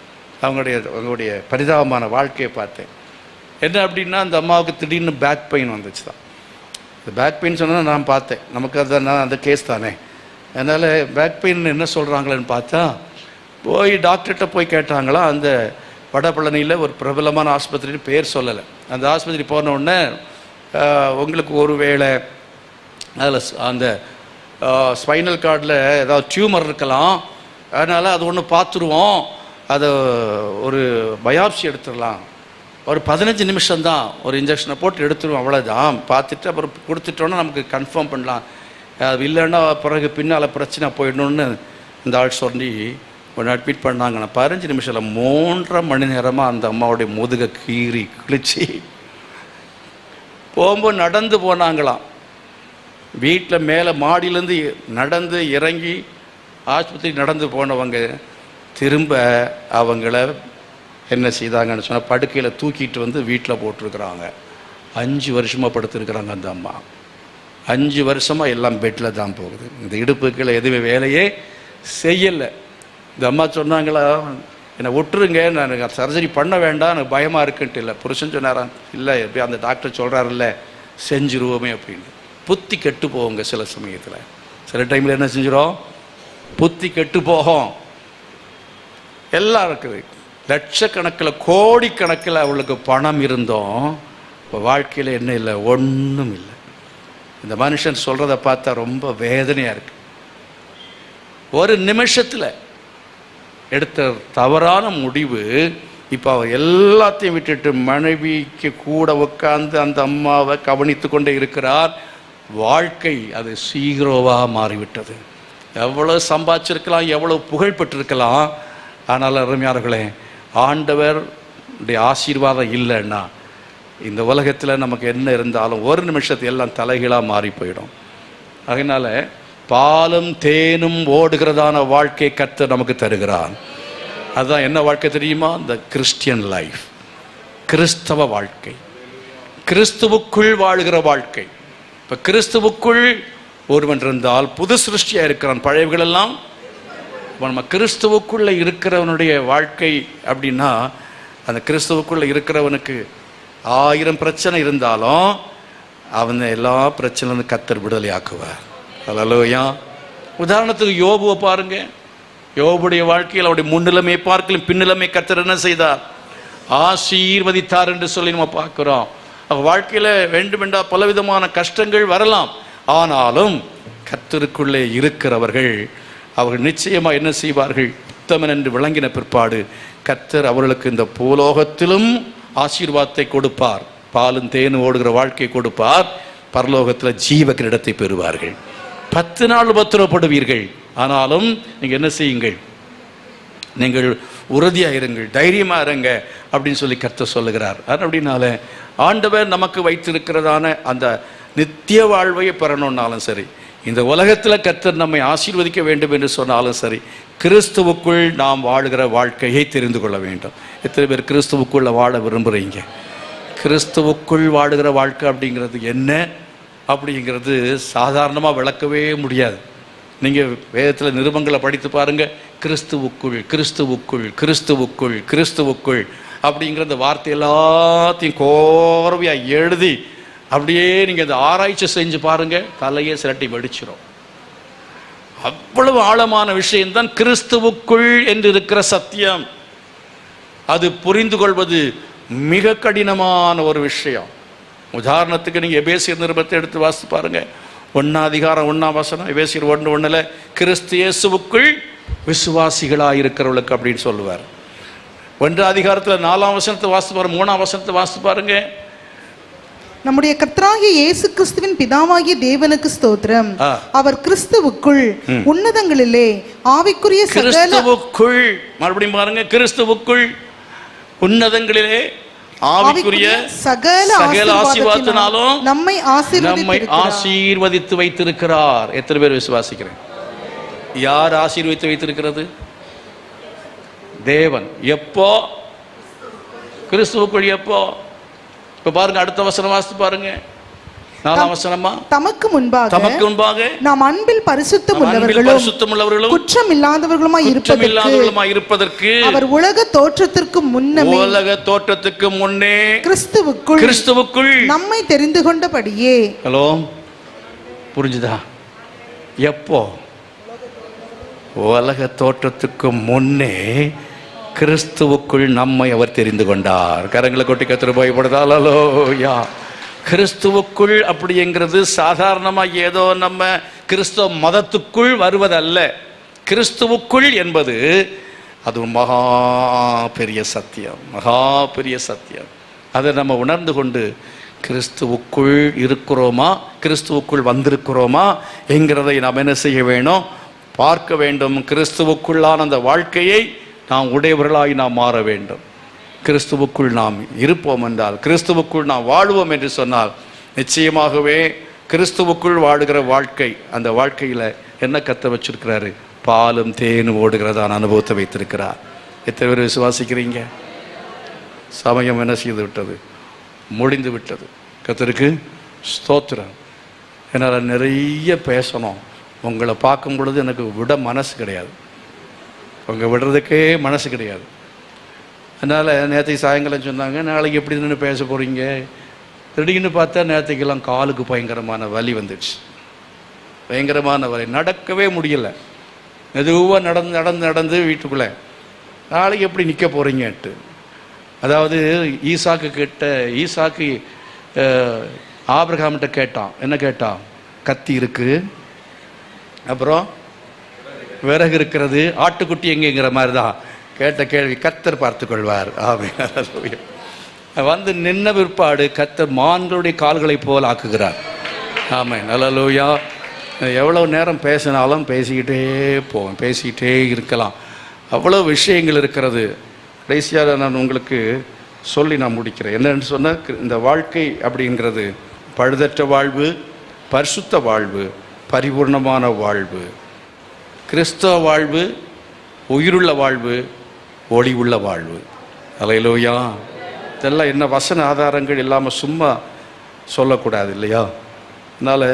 அவங்களுடைய பரிதாபமான வாழ்க்கையை பார்த்தேன். என்ன அப்படின்னா, அந்த அம்மாவுக்கு திடீர்னு பேக் பெயின் வந்துச்சு தான். இந்த பேக் பெயின் சொன்னால் நான் பார்த்தேன், நமக்கு அதான் அந்த கேஸ் தானே. அதனால் பேக் பெயின் என்ன சொல்கிறாங்களேன்னு பார்த்தா, போய் டாக்டர்கிட்ட போய் கேட்டாங்களா. அந்த வடபழனியில் ஒரு பிரபலமான ஆஸ்பத்திரின்னு பேர் சொல்லலை. அந்த ஆஸ்பத்திரி போன உடனே உங்களுக்கு ஒரு வேளை அதில் அந்த ஸ்பைனல் கார்டில் ஏதாவது டியூமர் இருக்கலாம், அதனால் அது ஒன்று பார்த்துருவோம், அதை ஒரு பயாப்சி எடுத்துடலாம், ஒரு 15 நிமிஷம்தான், ஒரு இன்ஜெக்ஷனை போட்டு எடுத்துருவோம், அவ்வளோதான், பார்த்துட்டு அப்புறம் கொடுத்துட்டோன்னா நமக்கு கன்ஃபார்ம் பண்ணலாம், அது இல்லைன்னா பிறகு பின்னால் பிரச்சனை போயிடணுன்னு இந்த ஆள் சொல்லி ஒன்று அட்மிட் பண்ணாங்க. நான் 15 நிமிஷத்தில் 3.5 மணி நேரமாக அந்த அம்மாவுடைய முதுகை கீறி கிழிச்சி போகும்போது நடந்து போனாங்களாம். வீட்டில் மேலே மாடியிலேருந்து நடந்து இறங்கி ஆஸ்பத்திரி நடந்து போனவங்க திரும்ப அவங்கள என்ன செய்தாங்கன்னு சொன்னால் படுக்கையில் தூக்கிட்டு வந்து வீட்டில் போட்டிருக்கிறாங்க. 5 வருஷமாக படுத்துருக்குறாங்க அந்த அம்மா. 5 வருஷமாக எல்லாம் பெட்டில் தான் போகுது. இந்த இடுப்புக்களை எதுவுமே வேலையே செய்யலை. இந்த அம்மா சொன்னாங்களா, என்னை விட்டுருங்க, நான் சர்ஜரி பண்ண வேண்டாம், எனக்கு பயமாக இருக்குன்ட்டு. இல்லை, புருஷன் சொன்னாரா, இல்லை எப்படி அந்த டாக்டர் சொல்கிறாருல்ல செஞ்சுருவோமே அப்படின்னு. புத்தி கெட்டு போவோங்க சில சமயத்தில். சில டைமில் என்ன செஞ்சிடும், புத்தி கெட்டு போகும். எல்லாம் இருக்குது, லட்சக்கணக்கில் கோடிக்கணக்கில் அவளுக்கு பணம் இருந்தோம், இப்போ வாழ்க்கையில் என்ன இல்லை, ஒன்றும் இல்லை. இந்த மனுஷன் சொல்கிறத பார்த்தா ரொம்ப வேதனையாக இருக்குது. ஒரு நிமிஷத்தில் எடுத்த தவறான முடிவு இப்போ அவர் எல்லாத்தையும் விட்டுட்டு மனைவிக்கு கூட உட்கார்ந்து அந்த அம்மாவை கவனித்து கொண்டே இருக்கிறார். வாழ்க்கை அது சீக்கிரமாக மாறிவிட்டது. எவ்வளோ சம்பாதிச்சிருக்கலாம், எவ்வளோ புகழ் பெற்றிருக்கலாம், ஆனால் அருமையானவர்களே, ஆண்டவருடைய ஆசீர்வாதம் இல்லைன்னா இந்த உலகத்தில் நமக்கு என்ன இருந்தாலும் ஒரு நிமிஷத்து எல்லாம் தலைகீழாக மாறி போயிடும். அதனால் பாலும் தேனும் ஓடுகிறதான வாழ்க்கை கர்த்தர் நமக்கு தருகிறான். அதுதான் என்ன வாழ்க்கை தெரியுமா? இந்த கிறிஸ்டியன் லைஃப், கிறிஸ்தவ வாழ்க்கை, கிறிஸ்துவுக்குள் வாழுகிற வாழ்க்கை. இப்போ கிறிஸ்துவுக்குள் ஒருவன் இருந்தால் புது சிருஷ்டியாக இருக்கிறான், பழையவர்கள் எல்லாம். நம்ம கிறிஸ்துவுக்குள்ளே இருக்கிறவனுடைய வாழ்க்கை அப்படின்னா, அந்த கிறிஸ்துவுக்குள்ளே இருக்கிறவனுக்கு 1000 பிரச்சனை இருந்தாலும் அவனை எல்லா பிரச்சனையும் கர்த்தர் விடுதலை ஆக்குவார். அல்லேலூயா. உதாரணத்துக்கு யோபுவை பாருங்க. யோபுடைய வாழ்க்கையில் அவருடைய முன்னிலைமை பார்க்கலும் பின்னிலைமை கர்த்தர் என்ன செய்தார், ஆசீர்வதித்தார் என்று சொல்லி நம்ம பார்க்கிறோம். வாழ்க்கையில் வேண்டுமென்றா பலவிதமான கஷ்டங்கள் வரலாம், ஆனாலும் கர்த்தருக்குள்ளே இருக்கிறவர்கள் அவர்கள் நிச்சயமாக என்ன செய்வார்கள், உத்தமன் என்று விளங்கின பிற்பாடு கர்த்தர் அவர்களுக்கு இந்த பூலோகத்திலும் ஆசீர்வாதத்தை கொடுப்பார், பாலும் தேனும் ஓடுகிற வாழ்க்கை கொடுப்பார், பரலோகத்தில் ஜீவ கிரீடத்தை பெறுவார்கள். 10 நாள் உபத்திரவப்படுவீர்கள், ஆனாலும் நீங்கள் என்ன செய்யுங்கள், நீங்கள் உறுதியாக இருங்கள், தைரியமாக இருங்க அப்படின்னு சொல்லி கர்த்தர் சொல்லுகிறார். அது அப்படின்னால ஆண்டவர் நமக்கு வைத்திருக்கிறதான அந்த நித்திய வாழ்வை பெறணுன்னாலும் சரி, இந்த உலகத்தில் கர்த்தர் நம்மை ஆசீர்வதிக்க வேண்டும் என்று சொன்னாலும் சரி, கிறிஸ்துவுக்குள் நாம் வாழுகிற வாழ்க்கையை தெரிந்து கொள்ள வேண்டும். எத்தனை பேர் கிறிஸ்துவுக்குள்ள வாழ விரும்புகிறீங்க? கிறிஸ்துவுக்குள் வாழுகிற வாழ்க்கை அப்படிங்கிறது என்ன அப்படிங்கிறது சாதாரணமாக விளக்கவே முடியாது. நீங்கள் வேதத்தில் நிருபங்களை படித்து பாருங்கள். கிறிஸ்துவுக்குள் கிறிஸ்துவுக்குள் கிறிஸ்துவுக்குள் கிறிஸ்துவுக்குள் அப்படிங்கிற அந்த வார்த்தை எல்லாத்தையும் கோர்வையாக எழுதி அப்படியே நீங்கள் அந்த ஆராய்ச்சி செஞ்சு பாருங்கள், தலையே சிரட்டி வெடிச்சிடும். அவ்வளவு ஆழமான விஷயம்தான் கிறிஸ்துவுக்குள் என்று இருக்கிற சத்தியம். அது புரிந்து கொள்வது மிக கடினமான ஒரு விஷயம். உதாரணத்துக்கு நீங்கள் எபேசியர் நிருபத்தை எடுத்து வாசித்து பாருங்க. 1 அதிகாரம் 1 வசனம், எபேசியர் 1:1 கிறிஸ்து இயேசுவுக்குள் விசுவாசிகளாக இருக்கிறவர்களுக்கு அப்படின்னு சொல்லுவார். 1 அதிகாரத்தில் 4 வசனத்தை வாசித்து பாருங்க, 3 வசனத்தை வாசித்து பாருங்க. நம்முடைய கர்த்தராகிய இயேசு கிறிஸ்துவின் பிதாவாகிய தேவனுக்கு ஸ்தோத்திரம். அவர் கிறிஸ்துவுக்குள் உன்னதங்களிலே ஆவிக்குரிய கிறிஸ்துவுக்குள், மறுபடியும் பாருங்க, கிறிஸ்துவுக்குள் உன்னதங்களிலே ஆவிக்குரிய சகல ஆசீர்வாதத்தினாலும் நம்மை ஆசீர்வதித்து வைத்திருக்கிறார். எத்தனை பேர் விசுவாசிக்கிறேன்? யார் ஆசீர்வதித்து வைத்திருக்கிறது? தேவன். எப்போ? கிறிஸ்துவுக்குள். எப்போ? இப்ப பாருங்க, அடுத்த வசனம் வாசித்து பாருங்க, 4 வசனமா. தமக்கு முன்பாக நாம் அன்பில் பரிசுத்தம் உள்ளவர்களும் குற்றம் இல்லாதவர்களுமாய் இருப்பதற்கு அவர் உலக தோற்றத்திற்கு முன்னே கிறிஸ்துவுக்குள் நம்மை தெரிந்து கொண்டபடியே. ஹலோ, புரிஞ்சுதா? எப்போ? உலக தோற்றத்துக்கு முன்னே கிறிஸ்துவுக்குள் நம்மை அவர் தெரிந்து கொண்டார். கரங்களை கொட்டி கத்திர பயப்படுதால். அல்லேலூயா. கிறிஸ்துவுக்குள் அப்படிங்கிறது சாதாரணமாக ஏதோ நம்ம கிறிஸ்துவ மதத்துக்குள் வருவதல்ல. கிறிஸ்துவுக்குள் என்பது அது மகா பெரிய சத்தியம், மகா பெரிய சத்தியம். அதை நம்ம உணர்ந்து கொண்டு கிறிஸ்துவுக்குள் இருக்கிறோமா, கிறிஸ்துவுக்குள் வந்திருக்கிறோமா என்கிறதை நாம் என்ன செய்ய வேணும், பார்க்க வேண்டும். கிறிஸ்துவுக்குள்ளான அந்த வாழ்க்கையை நாம் உடையவர்களாய் நாம் மாற வேண்டும். கிறிஸ்துவுக்குள் நாம் இருப்போம் என்றால், கிறிஸ்துவுக்குள் நாம் வாழ்வோம் என்று சொன்னால், நிச்சயமாகவே கிறிஸ்துவுக்குள் வாழுகிற வாழ்க்கை, அந்த வாழ்க்கையில் என்ன கத்த வச்சிருக்கிறாரு? பாலும் தேனும் ஓடுகிறதான அனுபவத்தை வைத்திருக்கிறார். எத்தனை பேர் விசுவாசிக்கிறீங்க? சமயம் என்ன செய்து விட்டது? முடிந்து விட்டது. கர்த்தருக்கு ஸ்தோத்திரம். என்னால் நிறைய பேசணும். உங்களை பார்க்கும் பொழுது எனக்கு விட மனசு கிடையாது, உங்களை விடுறதுக்கே மனசு கிடையாது. அதனால் நேற்றுக்கு சாயங்காலம் சொன்னாங்க, நாளைக்கு எப்படி நின்று பேச போகிறீங்க? திடீர்னு பார்த்தா நேற்றுக்கெல்லாம் காலுக்கு பயங்கரமான வலி வந்துடுச்சு. பயங்கரமான வலி, நடக்கவே முடியலை. மெதுவாக நடந்து நடந்து நடந்து வீட்டுக்குள்ளே நாளைக்கு எப்படி நிற்க போகிறீங்கன்ட்டு. அதாவது ஈசாக்கு ஆபிரகாம்கிட்ட கேட்டான். என்ன கேட்டான்? கத்தி இருக்குது, அப்புறம் விறகு இருக்கிறது, ஆட்டுக்குட்டி எங்கேங்கிற மாதிரி தான் கேட்ட கேள்வி. கர்த்தர் பார்த்து கொள்வார். ஆமென். வந்து நின்ன பிற்பாடு கர்த்தர் மான்களுடைய கால்களை போல் ஆக்குகிறார். ஆமென். அல்லேலூயா. எவ்வளோ நேரம் பேசினாலும் பேசிக்கிட்டே போவேன், பேசிக்கிட்டே இருக்கலாம். அவ்வளோ விஷயங்கள் இருக்கிறது. கடைசியாக நான் உங்களுக்கு சொல்லி நான் முடிக்கிறேன். என்னன்னு சொன்னால், இந்த வாழ்க்கை அப்படிங்கிறது பழுதற்ற வாழ்வு, பரிசுத்த வாழ்வு, பரிபூர்ணமான வாழ்வு, கிறிஸ்தவ வாழ்வு, உயிருள்ள வாழ்வு, ஒளி உள்ள வாழ்வு. அல்லேலூயா. இதெல்லாம் என்ன வசன ஆதாரங்கள் இல்லாமல் சும்மா சொல்லக்கூடாது இல்லையா? அதனால்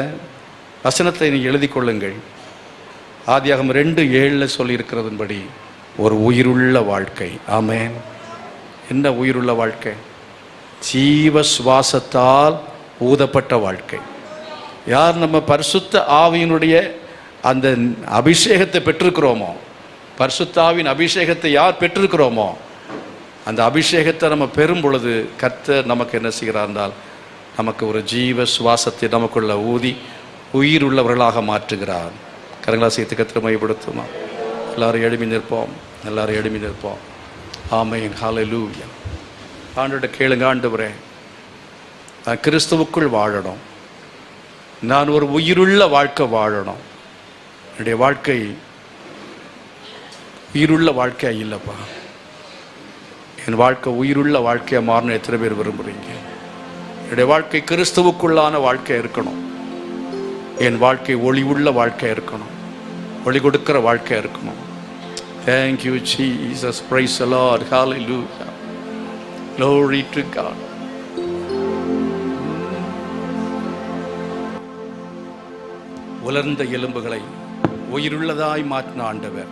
வசனத்தை நீங்கள் எழுதி கொள்ளுங்கள். ஆதியாகமம் 2:7 சொல்லியிருக்கிறதுபடி ஒரு உயிருள்ள வாழ்க்கை. ஆமென். என்ன உயிருள்ள வாழ்க்கை? ஜீவ சுவாசத்தால் ஊதப்பட்ட வாழ்க்கை. யார் நம்ம பரிசுத்த ஆவியினுடைய அந்த அபிஷேகத்தை பெற்றிருக்கிறோமோ, பரிசுத்த ஆவியின் அபிஷேகத்தை யார் பெற்றிருக்கிறோமோ, அந்த அபிஷேகத்தை நம்ம பெறும் பொழுது கர்த்தர் நமக்கு என்ன செய்கிறார் என்றால், நமக்கு ஒரு ஜீவ சுவாசத்தை நமக்குள்ள ஊதி உயிர் உள்ளவர்களாக மாற்றுகிறார். கரங்களா சேர்த்து கர்த்தரை மையப்படுத்துமா? எல்லாரும் எழுப்பி நிற்போம், எல்லாரும் எழுப்பி நிற்போம். ஆமென். ஹல்லேலூயா. ஆண்டவர்கிட்ட கேளுங்க, ஆண்டவரே நான் கிறிஸ்துவுக்குள் வாழணும், நான் ஒரு உயிருள்ள வாழ்க்கை வாழணும். என்னுடைய வாழ்க்கை உயிருள்ள வாழ்க்கையா இல்லைப்பா. என் வாழ்க்கை உயிருள்ள வாழ்க்கையாக மாறணும். எத்தனை பேர் விரும்புகிறீங்க? என்னுடைய வாழ்க்கை கிறிஸ்துவுக்குள்ளான வாழ்க்கையாக இருக்கணும். என் வாழ்க்கை ஒளி உள்ள வாழ்க்கையாக இருக்கணும், ஒளி கொடுக்கிற வாழ்க்கையாக இருக்கணும். Thank you, Jesus. Praise the Lord. Hallelujah. Glory to God. உலர்ந்த எலும்புகளை உயிருள்ளதாய் மாற்றின ஆண்டவர்,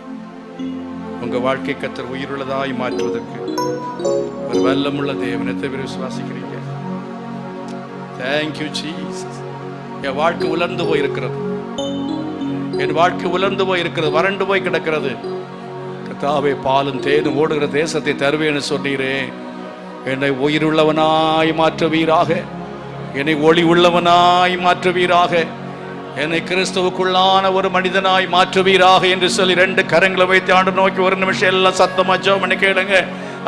உங்கள் வாழ்க்கை கர்த்தர் உயிருள்ளதாய் மாற்றுவதற்கு ஒரு வல்லமுள்ள தேவனத்தை விசுவாசிக்கிறீங்க? Thank you, Jesus. என் வாழ்க்கை உலர்ந்து போயிருக்கிறது, என் வாழ்க்கை உலர்ந்து போயிருக்கிறது, வறண்டு போய் கிடக்கிறது. கர்த்தாவே, பாலும் தேனும் ஓடுகிற தேசத்தை தருவேன்னு சொன்னீரே, என்னை உயிருள்ளவனாய் மாற்றுவீராக, என்னை ஒளி உள்ளவனாய் மாற்றுவீராக, என்னை கிறிஸ்துவுக்குள்ளான ஒரு மனிதனாய் மாற்றுவீராக என்று சொல்லி 2 கரங்களை வைத்து ஆண்டு நோக்கி ஒரு நிமிஷம் எல்லாம் சத்தமா ஜெபம் பண்ணி கேளுங்க.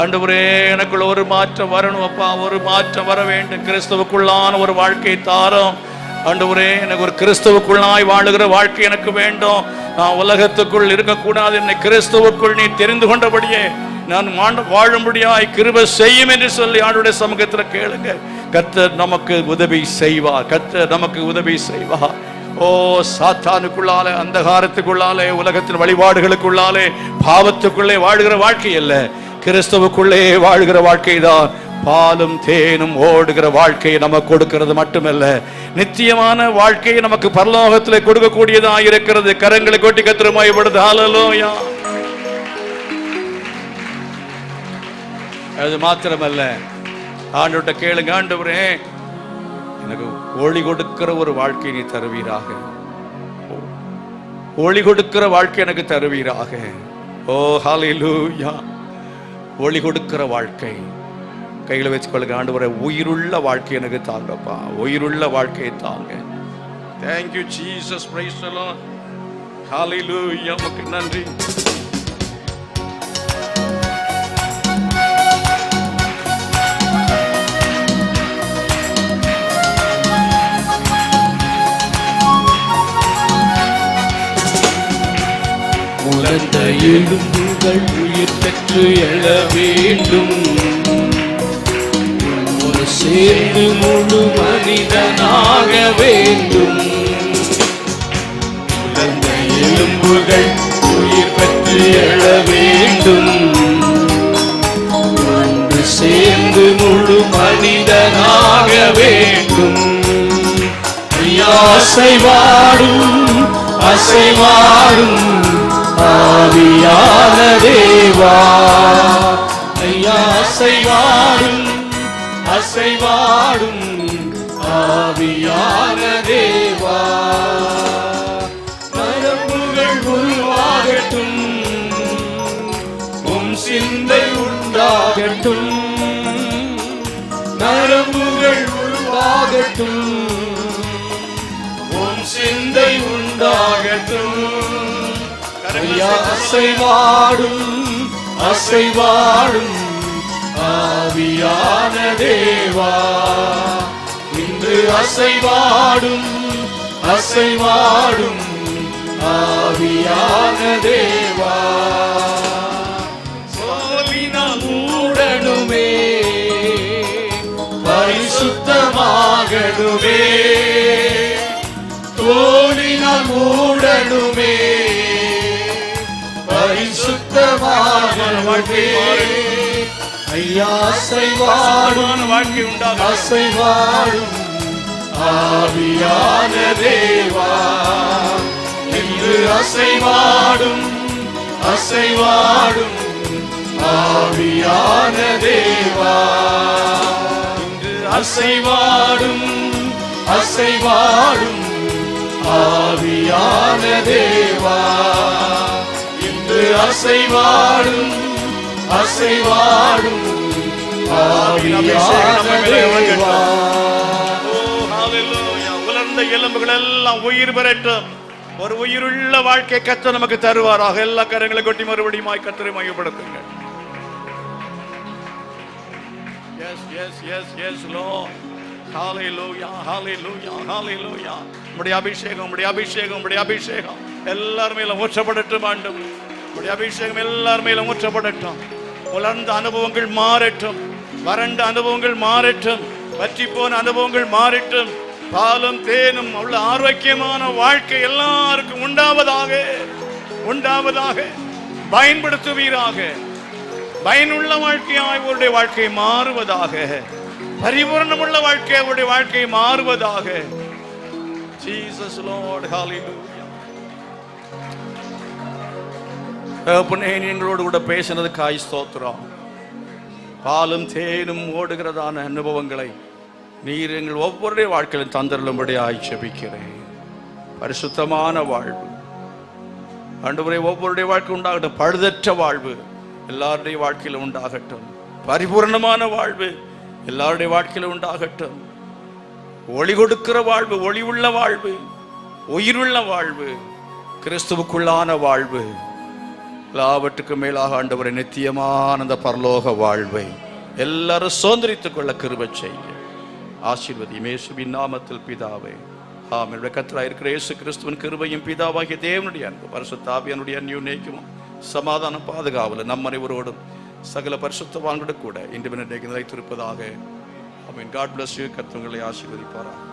ஆண்டவரே, எனக்குள்ள ஒரு மாற்றம் வரணும் அப்பா, ஒரு மாற்றம் வர வேண்டும். கிறிஸ்துவுக்குள்ளான ஒரு வாழ்க்கை தாரும் ஆண்டவரே. எனக்கு ஒரு கிறிஸ்துவுக்குள்ளாய் வாழுகிற வாழ்க்கை எனக்கு வேண்டும். நான் உலகத்துக்குள் இருக்கக்கூடாது. என்னை கிறிஸ்துவுக்குள் நீ தெரிந்து கொண்டபடியே நான் வாழும்படியாய் கிருபை செய்யும் என்று சொல்லி ஆண்டவருடைய சமூகத்தில் கேளுங்க. கர்த்தர் நமக்கு உதவி செய்வார், கர்த்தர் நமக்கு உதவி செய்வார். ஓ, சாத்தானுக்குள்ளாலே, அந்தகாரத்துக்குள்ளாலே, உலகத்தின் வழிபாடுகளுக்குள்ளாலே, பாவத்துக்குள்ளே வாழ்கிற வாழ்க்கை அல்ல, கிறிஸ்துவுக்குள்ளே வாழ்கிற வாழ்க்கை தான் பாலும் தேனும் ஓடுகிற வாழ்க்கையை நமக்கு கொடுக்கிறது மட்டுமல்ல, நித்தியமான வாழ்க்கையை நமக்கு பரலோகத்தில் கொடுக்கக்கூடியதாக இருக்கிறது. கரங்களை கொட்டி கர்த்தரை மகிமைப்படுத்து. ஹல்லேலூயா. அது மாத்திரமல்ல, ஆண்டவர்கிட்ட கேளுங்க, ஆண்டவரே எனக்கு ஒளி கொடுக்கிற ஒரு வாழ்க்கை நீ தருவீராக, ஒளி கொடுக்கிற வாழ்க்கை எனக்கு தருவீராக. ஓ ஹல்லேலூயா. ஒளி கொடுக்கிற வாழ்க்கை கையில் வச்சுக்கொள்ளுங்க. ஆண்டவரே, உயிருள்ள வாழ்க்கை எனக்கு தாங்கப்பா, உயிருள்ள வாழ்க்கையை தாங்க. Thank you, Jesus. Praise the Lord. Hallelujah. உமக்கு நன்றி. உலர்ந்த எலும்புகள் உயிர் பெற்று எழ வேண்டும், ஒரு சேர்ந்து முழு மனிதனாக வேண்டும். அசைவாடும் அசைவாடும் ஆவியான தேவா, ஐயா அசைவாடும் அசைவாடும் ஆவியான தேவா. நரம்புகள் உருவாகட்டும், உம் சிந்தை உண்டாகட்டும். நரம்புகள் உருவாகட்டும், உம் சிந்தை உண்டாகட்டும். ஐயா அசைவாடும் அசைவாடும் ஆவியான தேவா, இன்று அசைவாடும் அசைவாடும் ஆவியான தேவா. சோலினால் மூடனுமே, பரிசுத்தமாகணுமே, தோலினால் மூடனுமே, பரிசுத்தமாகணுமே. ஐயா அசைவாடும் வாழ்க்கை உண்டாக அசைவாடும் ஆவியான தேவா, இன்று அசைவாடும் அசைவாடும் ஆவியான தேவா, இன்று அசைவாடும் அசைவாடும் ஆவியான தேவா, இன்று அசைவாடும் அசைவாடும் ஆவியான தேவா. உலர்ந்த எலும்புகள் எல்லாம் உயிர் பெறட்டும். ஒரு உயிருள்ள வாழ்க்கை கர்த்தர் நமக்கு தருவாராக. எல்லா கரங்களை கொட்டி மறுபடியும் கர்த்தரை மையப்படுத்துங்கள். Yes, yes, yes, yes, Lord. Hallelujah, hallelujah, hallelujah. உம்முடைய அபிஷேகம், உம்முடைய அபிஷேகம், உம்முடைய அபிஷேகம் எல்லார் மேலும் ஊற்றப்படட்டும் ஆண்டவரே. உம்முடைய அபிஷேகம் எல்லார் மேலும் ஊற்றப்படட்டும். உலர்ந்த அனுபவங்கள் மாறட்டும், வறண்ட அனுபவங்கள் மாறட்டும், வற்றி போன அனுபவங்கள் மாறட்டும். பாலும் தேனும் உள்ள ஆரோக்கியமான வாழ்க்கை எல்லாருக்கும் உண்டாவதாக உண்டாவதாக. பயன்படுத்துவீராக. பயனுள்ள வாழ்க்கையாய் அவருடைய வாழ்க்கை மாறுவதாக. பரிபூர்ணமுள்ள வாழ்க்கை அவருடைய வாழ்க்கை மாறுவதாக. Jesus Lord, hallelujah. அப்பனே, எங்களோடு கூட பேசினதுக்காய் ஸ்தோத்திரம். பாலும் தேனும் ஓடுகிறதான அனுபவங்களை நீர் எங்கள் ஒவ்வொருடைய வாழ்க்கையிலும் தந்தருளும்படியாய் ஜெபிக்கிறேன். பரிசுத்தமான வாழ்வு ஆண்டவரே ஒவ்வொருடைய வாழ்க்கை உண்டாகட்டும். பழுதற்ற வாழ்வு எல்லாருடைய வாழ்க்கையிலும் உண்டாகட்டும். பரிபூர்ணமான வாழ்வு எல்லாருடைய வாழ்க்கையிலும் உண்டாகட்டும். ஒளி கொடுக்கிற வாழ்வு, ஒளி உள்ள வாழ்வு, உயிருள்ள வாழ்வு, கிறிஸ்துவுக்குள்ளான வாழ்வு, எல்லாவற்றுக்கும் மேலாக ஆண்டவரை நித்தியமான அந்த பரலோக வாழ்வை எல்லாரும் சுதந்திரித்துக் கொள்ள கிருபை செய்ய ஆசீர்வதியும் இயேசுவின் நாமத்தில் பிதாவே, ஆமென். கர்த்தராய் இருக்கிற இயேசு கிறிஸ்துவின் கிருபையும் பிதாவாகிய தேவனுடைய அன்பு பரிசுத்த ஆவியானுடைய அந்யோன்யமும் சமாதான பாதுகாவல நம் அனைவரோடும் சகல பரிசுத்தவான்களுடன் கூட இன்று நிலைத்திருப்பதாக. ஆமென். God bless you. கர்த்தர் உங்களை ஆசீர்வதிப்பாராக.